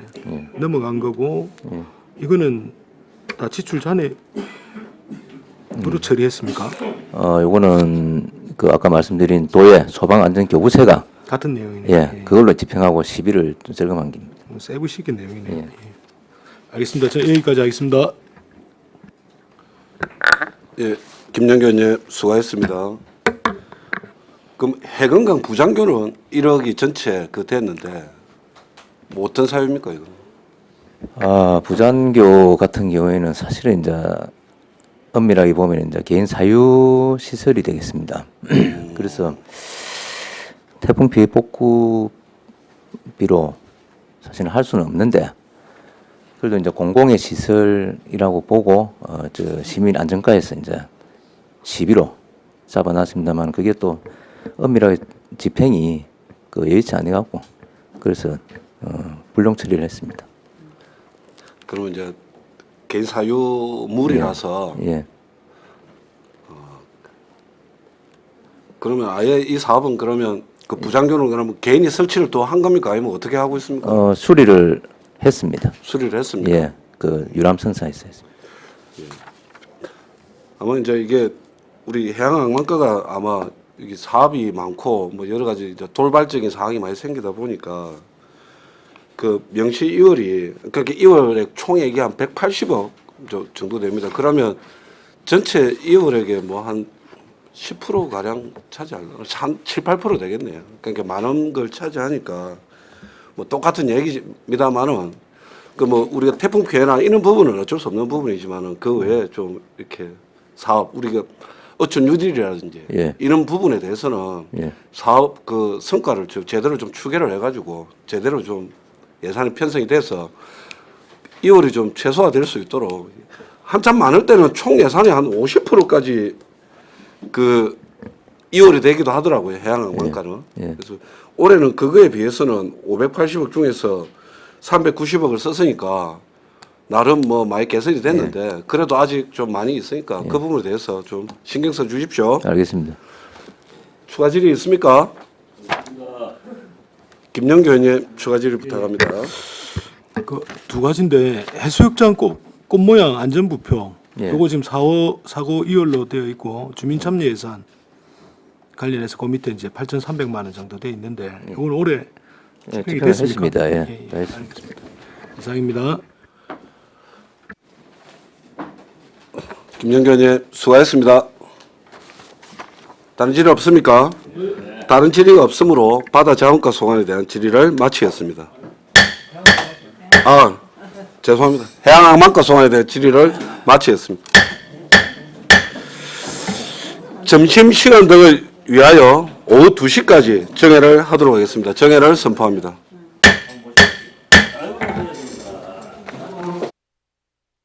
넘어간 거고 이거는 다 지출 잔액으로 처리했습니까? 요거는 그 아까 말씀드린 도의 소방 안전 교부세가 같은 내용이네요. 예, 그걸로 집행하고 시비를 절감한 겁니다. 세부 시킨 내용이네요. 예. 예. 알겠습니다. 저는 여기까지 하겠습니다. 예, 김영규 의원님 수고하셨습니다. 그럼 해건강 부장교는 1억이 전체 그 됐는데 뭐 어떤 사유입니까 이거? 부잔교 같은 경우에는 사실은 이제 엄밀하게 보면 이제 개인 사유 시설이 되겠습니다. 그래서 태풍 피해 복구비로 사실은 할 수는 없는데 그래도 이제 공공의 시설이라고 보고 저 시민 안전과에서 이제 시비로 잡아놨습니다만 그게 또 엄밀하게 집행이 그 여의치 않아 갖고 그래서 불용 처리를 했습니다. 그러면 이제 개인 사유물이라서 예. 그러면 아예 이 사업은 그러면 그 부장교는 그러면 개인이 설치를 또 한 겁니까 아니면 어떻게 하고 있습니까? 수리를 했습니다. 수리를 했습니까? 예, 그 유람선사에서 했습니다. 아마 이제 이게 우리 해양항만과가 아마 이게 사업이 많고 뭐 여러 가지 이제 돌발적인 상황이 많이 생기다 보니까 그 그 명시 2월이 그렇게 2월에 총액이 한 180억 정도 됩니다. 그러면 전체 2월액에 뭐 한 10% 가량 차지하려나 한 7, 8% 되겠네요. 그러니까 많은 걸 차지하니까 뭐 똑같은 얘기입니다만은 그 뭐 우리가 태풍 피해나 이런 부분은 어쩔 수 없는 부분이지만은 그 외에 좀 이렇게 사업 우리가 어촌 뉴딜이라든지 예. 이런 부분에 대해서는 예. 사업 그 성과를 좀 제대로 좀 추계를 해가지고 제대로 좀 예산이 편성이 돼서 2월이 좀 최소화될 수 있도록 한참 많을 때는 총 예산의 한 50%까지 그 2월이 되기도 하더라고요. 해양항만가는. 예. 그래서 올해는 그거에 비해서는 580억 중에서 390억을 썼으니까 나름 뭐 많이 개선이 됐는데 그래도 아직 좀 많이 있으니까 그 부분에 대해서 좀 신경 써 주십시오. 알겠습니다. 추가 질의 있습니까? 김영규 의원님 추가 질의 부탁합니다. 그 두 가지인데 해수욕장 꽃 모양 안전부표 예. 그거 지금 사고 2월로 되어 있고 주민 참여 예산 관련해서 그 밑에 이제 8,300만 원 정도 돼 있는데 이건 올해 예, 집행이 집행을 됐습니까? 했습니다. 예. 예, 알겠습니다. 이상입니다. 김영규 의원님 수고하셨습니다. 다른 질의 없습니까? 다른 질의가 없으므로 바다 자원과 소관에 대한 질의를 마치겠습니다. 아, 죄송합니다. 해양항만과 소관에 대한 질의를 마치겠습니다. 점심시간 등을 위하여 오후 2시까지 정회를 하도록 하겠습니다. 정회를 선포합니다.